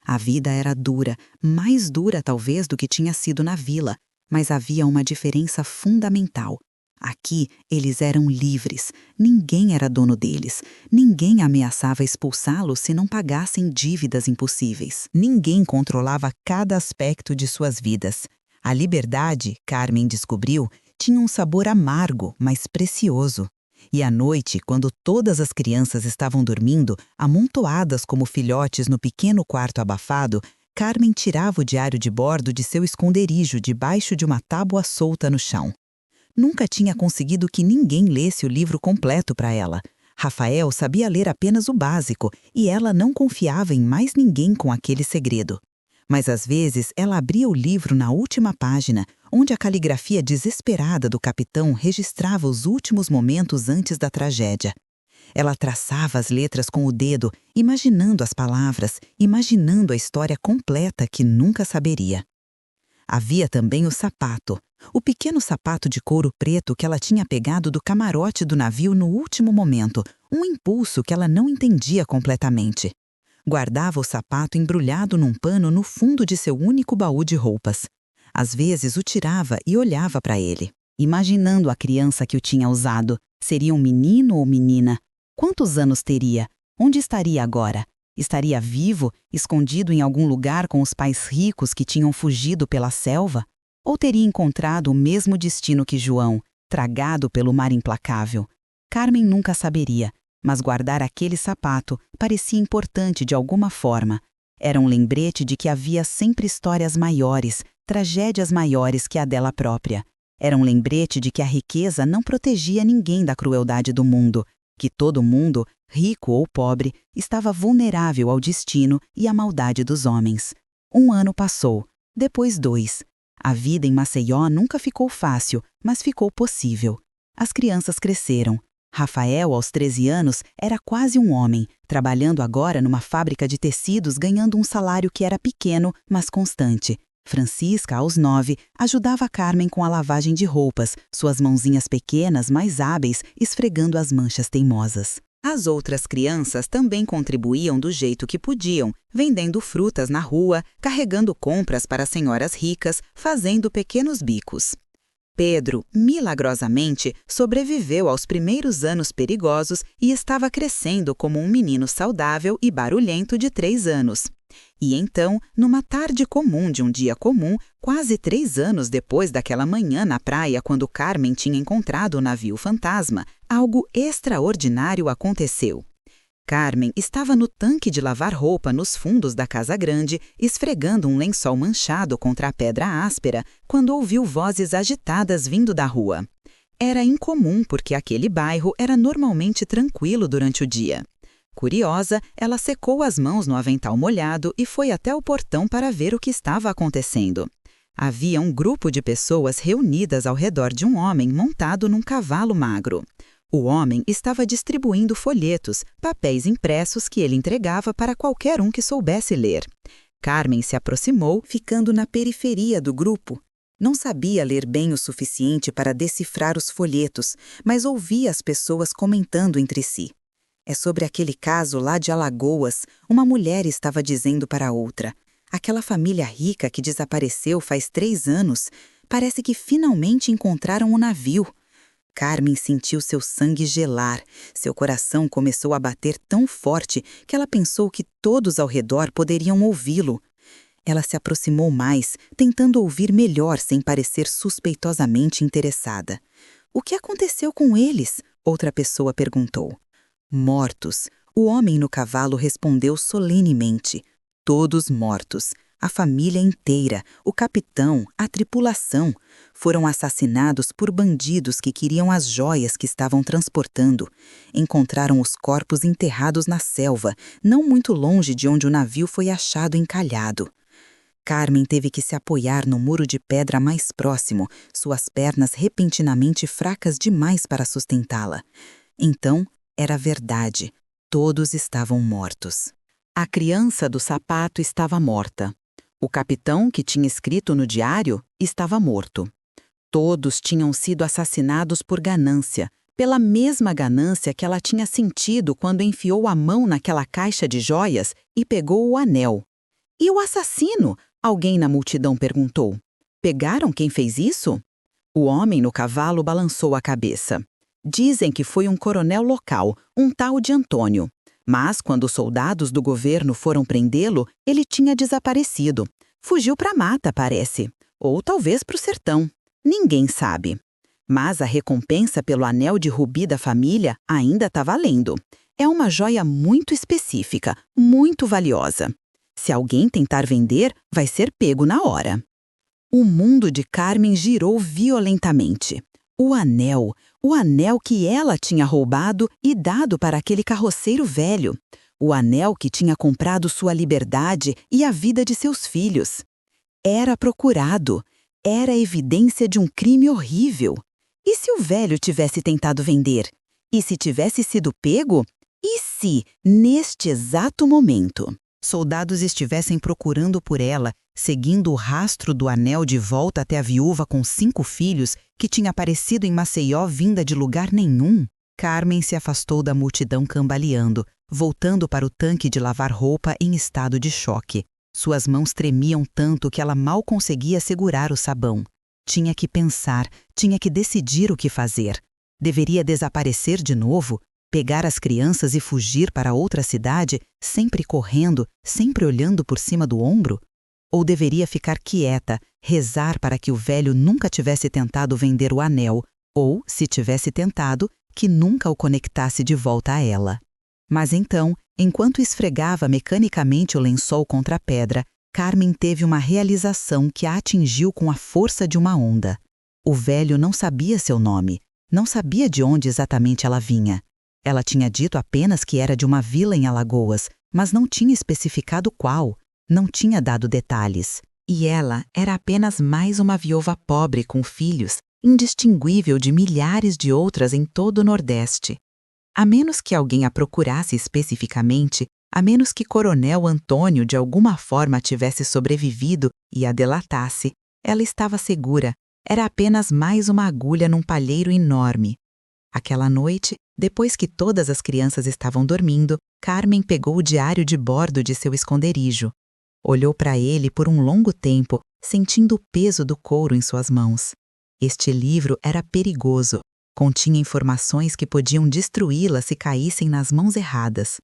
A vida era dura, mais dura talvez do que tinha sido na vila, mas havia uma diferença fundamental. Aqui, eles eram livres, ninguém era dono deles, ninguém ameaçava expulsá-los se não pagassem dívidas impossíveis. Ninguém controlava cada aspecto de suas vidas. A liberdade, Carmen descobriu, tinha um sabor amargo, mas precioso. E à noite, quando todas as crianças estavam dormindo, amontoadas como filhotes no pequeno quarto abafado, Carmen tirava o diário de bordo de seu esconderijo debaixo de uma tábua solta no chão. Nunca tinha conseguido que ninguém lesse o livro completo para ela. Rafael sabia ler apenas o básico e ela não confiava em mais ninguém com aquele segredo. Mas às vezes ela abria o livro na última página, onde a caligrafia desesperada do capitão registrava os últimos momentos antes da tragédia. Ela traçava as letras com o dedo, imaginando as palavras, imaginando a história completa que nunca saberia. Havia também o pequeno sapato de couro preto que ela tinha pegado do camarote do navio no último momento, um impulso que ela não entendia completamente. Guardava o sapato embrulhado num pano no fundo de seu único baú de roupas. Às vezes o tirava e olhava para ele, imaginando a criança que o tinha usado. Seria um menino ou menina? Quantos anos teria? Onde estaria agora? Estaria vivo, escondido em algum lugar com os pais ricos que tinham fugido pela selva? Ou teria encontrado o mesmo destino que João, tragado pelo mar implacável? Carmen nunca saberia, mas guardar aquele sapato parecia importante de alguma forma. Era um lembrete de que havia sempre histórias maiores, tragédias maiores que a dela própria. Era um lembrete de que a riqueza não protegia ninguém da crueldade do mundo, que todo mundo, rico ou pobre, estava vulnerável ao destino e à maldade dos homens. 1 ano passou, depois 2. A vida em Maceió nunca ficou fácil, mas ficou possível. As crianças cresceram. Rafael, aos 13 anos, era quase um homem, trabalhando agora numa fábrica de tecidos ganhando um salário que era pequeno, mas constante. Francisca, aos 9, ajudava Carmen com a lavagem de roupas, suas mãozinhas pequenas, mais hábeis, esfregando as manchas teimosas. As outras crianças também contribuíam do jeito que podiam, vendendo frutas na rua, carregando compras para senhoras ricas, fazendo pequenos bicos. Pedro, milagrosamente, sobreviveu aos primeiros anos perigosos e estava crescendo como um menino saudável e barulhento de 3 anos. E então, numa tarde comum de um dia comum, quase 3 anos depois daquela manhã na praia quando Carmen tinha encontrado o navio fantasma, algo extraordinário aconteceu. Carmen estava no tanque de lavar roupa nos fundos da casa grande, esfregando um lençol manchado contra a pedra áspera, quando ouviu vozes agitadas vindo da rua. Era incomum porque aquele bairro era normalmente tranquilo durante o dia. Curiosa, ela secou as mãos no avental molhado e foi até o portão para ver o que estava acontecendo. Havia um grupo de pessoas reunidas ao redor de um homem montado num cavalo magro. O homem estava distribuindo folhetos, papéis impressos que ele entregava para qualquer um que soubesse ler. Carmen se aproximou, ficando na periferia do grupo. Não sabia ler bem o suficiente para decifrar os folhetos, mas ouvia as pessoas comentando entre si. É sobre aquele caso lá de Alagoas, uma mulher estava dizendo para a outra. Aquela família rica que desapareceu faz 3 anos, parece que finalmente encontraram o navio. Carmen sentiu seu sangue gelar. Seu coração começou a bater tão forte que ela pensou que todos ao redor poderiam ouvi-lo. Ela se aproximou mais, tentando ouvir melhor sem parecer suspeitosamente interessada. O que aconteceu com eles? Outra pessoa perguntou. Mortos. O homem no cavalo respondeu solenemente. Todos mortos. A família inteira, o capitão, a tripulação, foram assassinados por bandidos que queriam as joias que estavam transportando. Encontraram os corpos enterrados na selva, não muito longe de onde o navio foi achado encalhado. Carmen teve que se apoiar no muro de pedra mais próximo, suas pernas repentinamente fracas demais para sustentá-la. Então, era verdade. Todos estavam mortos. A criança do sapato estava morta. O capitão, que tinha escrito no diário, estava morto. Todos tinham sido assassinados por ganância, pela mesma ganância que ela tinha sentido quando enfiou a mão naquela caixa de joias e pegou o anel. E o assassino? Alguém na multidão perguntou. Pegaram quem fez isso? O homem no cavalo balançou a cabeça. Dizem que foi um coronel local, um tal de Antônio. Mas, quando os soldados do governo foram prendê-lo, ele tinha desaparecido. Fugiu para a mata, parece. Ou talvez para o sertão. Ninguém sabe. Mas a recompensa pelo anel de rubi da família ainda está valendo. É uma joia muito específica, muito valiosa. Se alguém tentar vender, vai ser pego na hora. O mundo de Carmen girou violentamente. O anel que ela tinha roubado e dado para aquele carroceiro velho. O anel que tinha comprado sua liberdade e a vida de seus filhos. Era procurado. Era evidência de um crime horrível. E se o velho tivesse tentado vender? E se tivesse sido pego? E se, neste exato momento, soldados estivessem procurando por ela, seguindo o rastro do anel de volta até a viúva com 5 filhos, que tinha aparecido em Maceió vinda de lugar nenhum? Carmen se afastou da multidão cambaleando, voltando para o tanque de lavar roupa em estado de choque. Suas mãos tremiam tanto que ela mal conseguia segurar o sabão. Tinha que pensar, tinha que decidir o que fazer. Deveria desaparecer de novo? Pegar as crianças e fugir para outra cidade, sempre correndo, sempre olhando por cima do ombro? Ou deveria ficar quieta, rezar para que o velho nunca tivesse tentado vender o anel, ou, se tivesse tentado, que nunca o conectasse de volta a ela? Mas então, enquanto esfregava mecanicamente o lençol contra a pedra, Carmen teve uma realização que a atingiu com a força de uma onda. O velho não sabia seu nome, não sabia de onde exatamente ela vinha. Ela tinha dito apenas que era de uma vila em Alagoas, mas não tinha especificado qual, não tinha dado detalhes. E ela era apenas mais uma viúva pobre com filhos, indistinguível de milhares de outras em todo o Nordeste. A menos que alguém a procurasse especificamente, a menos que Coronel Antônio de alguma forma tivesse sobrevivido e a delatasse, ela estava segura, era apenas mais uma agulha num palheiro enorme. Aquela noite, depois que todas as crianças estavam dormindo, Carmen pegou o diário de bordo de seu esconderijo. Olhou para ele por um longo tempo, sentindo o peso do couro em suas mãos. Este livro era perigoso, continha informações que podiam destruí-la se caíssem nas mãos erradas.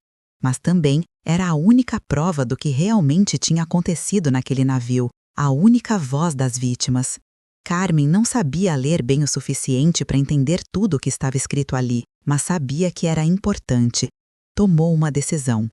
Mas também era a única prova do que realmente tinha acontecido naquele navio, a única voz das vítimas. Carmen não sabia ler bem o suficiente para entender tudo o que estava escrito ali, mas sabia que era importante. Tomou uma decisão.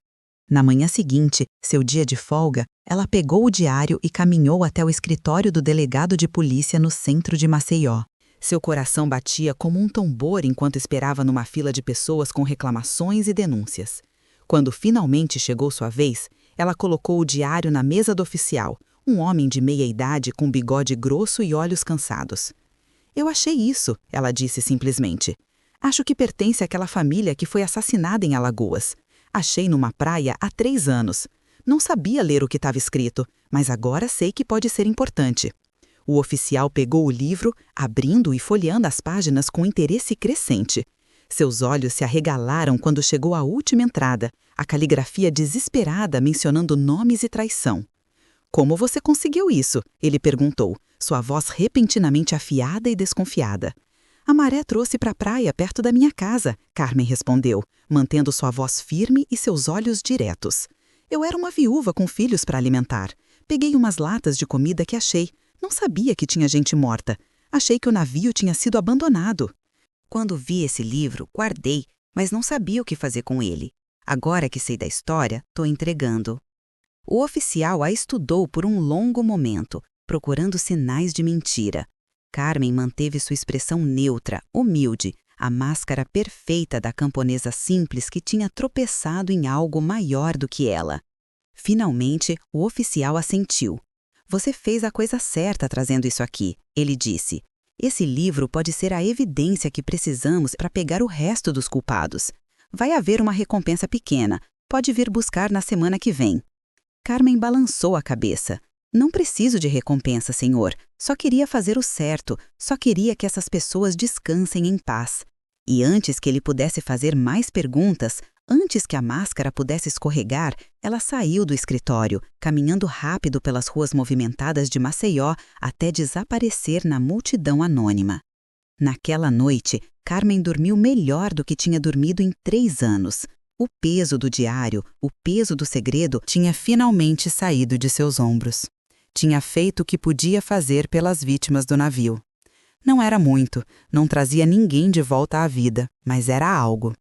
Na manhã seguinte, seu dia de folga, ela pegou o diário e caminhou até o escritório do delegado de polícia no centro de Maceió. Seu coração batia como um tambor enquanto esperava numa fila de pessoas com reclamações e denúncias. Quando finalmente chegou sua vez, ela colocou o diário na mesa do oficial, um homem de meia-idade com bigode grosso e olhos cansados. "Eu achei isso", ela disse simplesmente. "Acho que pertence àquela família que foi assassinada em Alagoas. Achei numa praia há 3 anos. Não sabia ler o que estava escrito, mas agora sei que pode ser importante." O oficial pegou o livro, abrindo e folheando as páginas com interesse crescente. Seus olhos se arregalaram quando chegou à última entrada, a caligrafia desesperada mencionando nomes e traição. "Como você conseguiu isso?" ele perguntou, sua voz repentinamente afiada e desconfiada. "A maré trouxe para a praia perto da minha casa", Carmen respondeu, mantendo sua voz firme e seus olhos diretos. "Eu era uma viúva com filhos para alimentar. Peguei umas latas de comida que achei. Não sabia que tinha gente morta. Achei que o navio tinha sido abandonado. Quando vi esse livro, guardei, mas não sabia o que fazer com ele. Agora que sei da história, estou entregando." O oficial a estudou por um longo momento, procurando sinais de mentira. Carmen manteve sua expressão neutra, humilde, a máscara perfeita da camponesa simples que tinha tropeçado em algo maior do que ela. Finalmente, o oficial assentiu. "Você fez a coisa certa trazendo isso aqui", ele disse. "Esse livro pode ser a evidência que precisamos para pegar o resto dos culpados. Vai haver uma recompensa pequena, pode vir buscar na semana que vem." Carmen balançou a cabeça. "Não preciso de recompensa, senhor. Só queria fazer o certo, só queria que essas pessoas descansem em paz." E antes que ele pudesse fazer mais perguntas, antes que a máscara pudesse escorregar, ela saiu do escritório, caminhando rápido pelas ruas movimentadas de Maceió até desaparecer na multidão anônima. Naquela noite, Carmen dormiu melhor do que tinha dormido em 3 anos. O peso do diário, o peso do segredo, tinha finalmente saído de seus ombros. Tinha feito o que podia fazer pelas vítimas do navio. Não era muito, não trazia ninguém de volta à vida, mas era algo.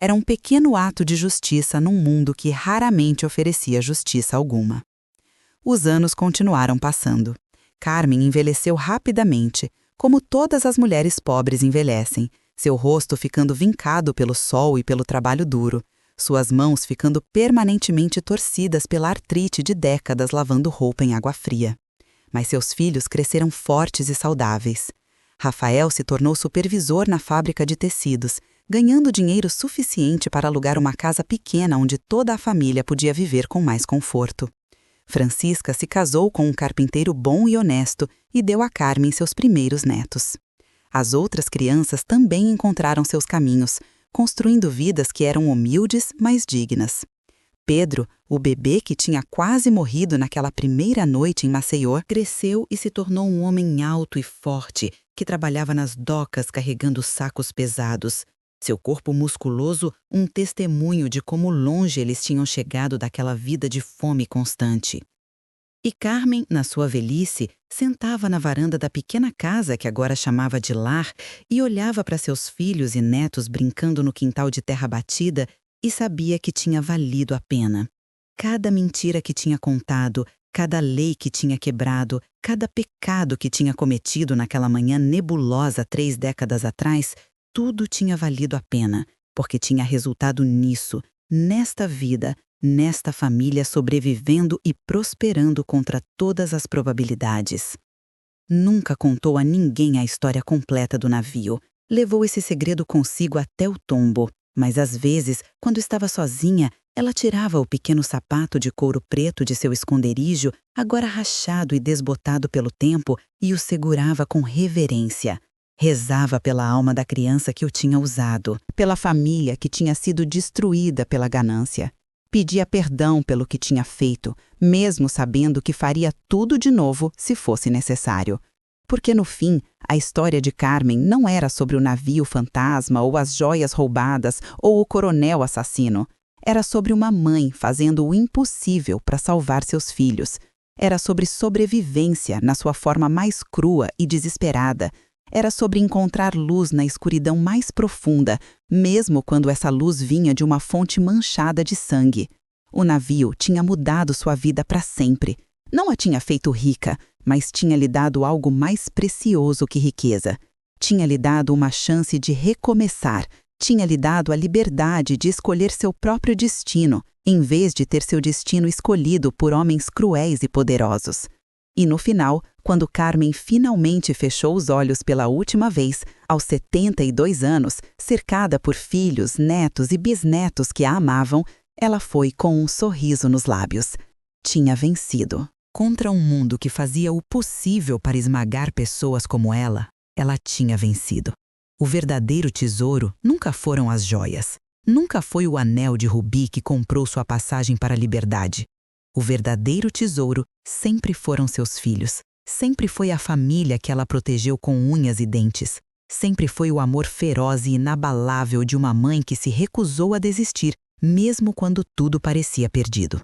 Era um pequeno ato de justiça num mundo que raramente oferecia justiça alguma. Os anos continuaram passando. Carmen envelheceu rapidamente, como todas as mulheres pobres envelhecem, seu rosto ficando vincado pelo sol e pelo trabalho duro, suas mãos ficando permanentemente torcidas pela artrite de décadas lavando roupa em água fria. Mas seus filhos cresceram fortes e saudáveis. Rafael se tornou supervisor na fábrica de tecidos, ganhando dinheiro suficiente para alugar uma casa pequena onde toda a família podia viver com mais conforto. Francisca se casou com um carpinteiro bom e honesto e deu a Carmen seus primeiros netos. As outras crianças também encontraram seus caminhos, construindo vidas que eram humildes, mas dignas. Pedro, o bebê que tinha quase morrido naquela primeira noite em Maceió, cresceu e se tornou um homem alto e forte, que trabalhava nas docas carregando sacos pesados. Seu corpo musculoso, um testemunho de como longe eles tinham chegado daquela vida de fome constante. E Carmen, na sua velhice, sentava na varanda da pequena casa que agora chamava de lar e olhava para seus filhos e netos brincando no quintal de terra batida e sabia que tinha valido a pena. Cada mentira que tinha contado, cada lei que tinha quebrado, cada pecado que tinha cometido naquela manhã nebulosa 3 décadas atrás, tudo tinha valido a pena, porque tinha resultado nisso, nesta vida, nesta família sobrevivendo e prosperando contra todas as probabilidades. Nunca contou a ninguém a história completa do navio. Levou esse segredo consigo até o tombo, mas às vezes, quando estava sozinha, ela tirava o pequeno sapato de couro preto de seu esconderijo, agora rachado e desbotado pelo tempo, e o segurava com reverência. Rezava pela alma da criança que o tinha usado, pela família que tinha sido destruída pela ganância. Pedia perdão pelo que tinha feito, mesmo sabendo que faria tudo de novo se fosse necessário. Porque no fim, a história de Carmen não era sobre o navio fantasma ou as joias roubadas ou o coronel assassino. Era sobre uma mãe fazendo o impossível para salvar seus filhos. Era sobre sobrevivência na sua forma mais crua e desesperada. Era sobre encontrar luz na escuridão mais profunda, mesmo quando essa luz vinha de uma fonte manchada de sangue. O navio tinha mudado sua vida para sempre. Não a tinha feito rica, mas tinha lhe dado algo mais precioso que riqueza. Tinha lhe dado uma chance de recomeçar. Tinha lhe dado a liberdade de escolher seu próprio destino, em vez de ter seu destino escolhido por homens cruéis e poderosos. E no final, quando Carmen finalmente fechou os olhos pela última vez, aos 72 anos, cercada por filhos, netos e bisnetos que a amavam, ela foi com um sorriso nos lábios. Tinha vencido. Contra um mundo que fazia o possível para esmagar pessoas como ela tinha vencido. O verdadeiro tesouro nunca foram as joias. Nunca foi o anel de rubi que comprou sua passagem para a liberdade. O verdadeiro tesouro sempre foram seus filhos. Sempre foi a família que ela protegeu com unhas e dentes. Sempre foi o amor feroz e inabalável de uma mãe que se recusou a desistir, mesmo quando tudo parecia perdido.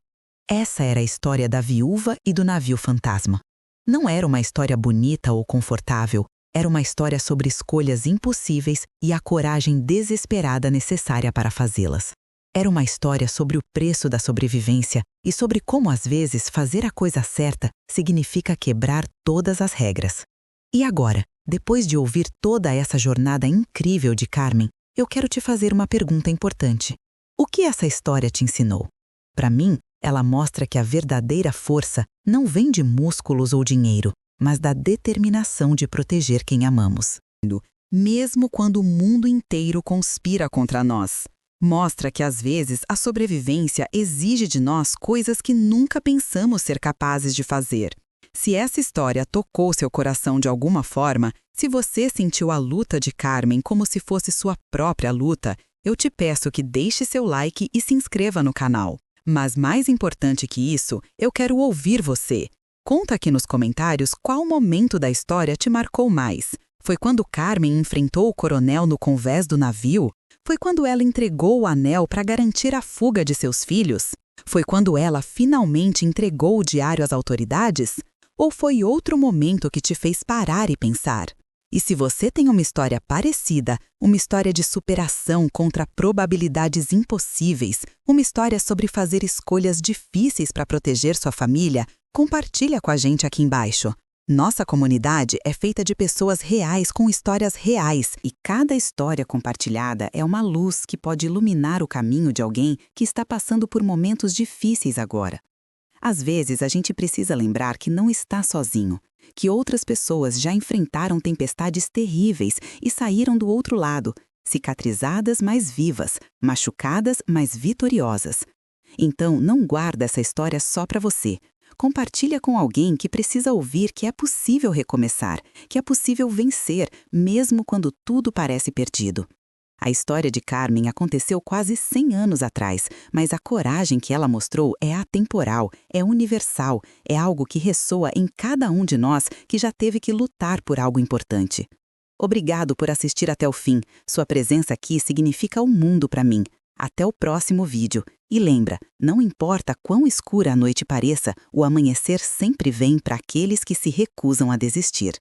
Essa era a história da viúva e do navio fantasma. Não era uma história bonita ou confortável, era uma história sobre escolhas impossíveis e a coragem desesperada necessária para fazê-las. Era uma história sobre o preço da sobrevivência e sobre como, às vezes, fazer a coisa certa significa quebrar todas as regras. E agora, depois de ouvir toda essa jornada incrível de Carmen, eu quero te fazer uma pergunta importante. O que essa história te ensinou? Para mim, ela mostra que a verdadeira força não vem de músculos ou dinheiro, mas da determinação de proteger quem amamos. Mesmo quando o mundo inteiro conspira contra nós. Mostra que, às vezes, a sobrevivência exige de nós coisas que nunca pensamos ser capazes de fazer. Se essa história tocou seu coração de alguma forma, se você sentiu a luta de Carmen como se fosse sua própria luta, eu te peço que deixe seu like e se inscreva no canal. Mas mais importante que isso, eu quero ouvir você. Conta aqui nos comentários qual momento da história te marcou mais. Foi quando Carmen enfrentou o coronel no convés do navio? Foi quando ela entregou o anel para garantir a fuga de seus filhos? Foi quando ela finalmente entregou o diário às autoridades? Ou foi outro momento que te fez parar e pensar? E se você tem uma história parecida, uma história de superação contra probabilidades impossíveis, uma história sobre fazer escolhas difíceis para proteger sua família, compartilha com a gente aqui embaixo. Nossa comunidade é feita de pessoas reais com histórias reais e cada história compartilhada é uma luz que pode iluminar o caminho de alguém que está passando por momentos difíceis agora. Às vezes, a gente precisa lembrar que não está sozinho, que outras pessoas já enfrentaram tempestades terríveis e saíram do outro lado, cicatrizadas, mas vivas, machucadas, mas vitoriosas. Então, não guarda essa história só para você. Compartilha com alguém que precisa ouvir que é possível recomeçar, que é possível vencer, mesmo quando tudo parece perdido. A história de Carmen aconteceu quase 100 anos atrás, mas a coragem que ela mostrou é atemporal, é universal, é algo que ressoa em cada um de nós que já teve que lutar por algo importante. Obrigado por assistir até o fim. Sua presença aqui significa o mundo para mim. Até o próximo vídeo. E lembra, não importa quão escura a noite pareça, o amanhecer sempre vem para aqueles que se recusam a desistir.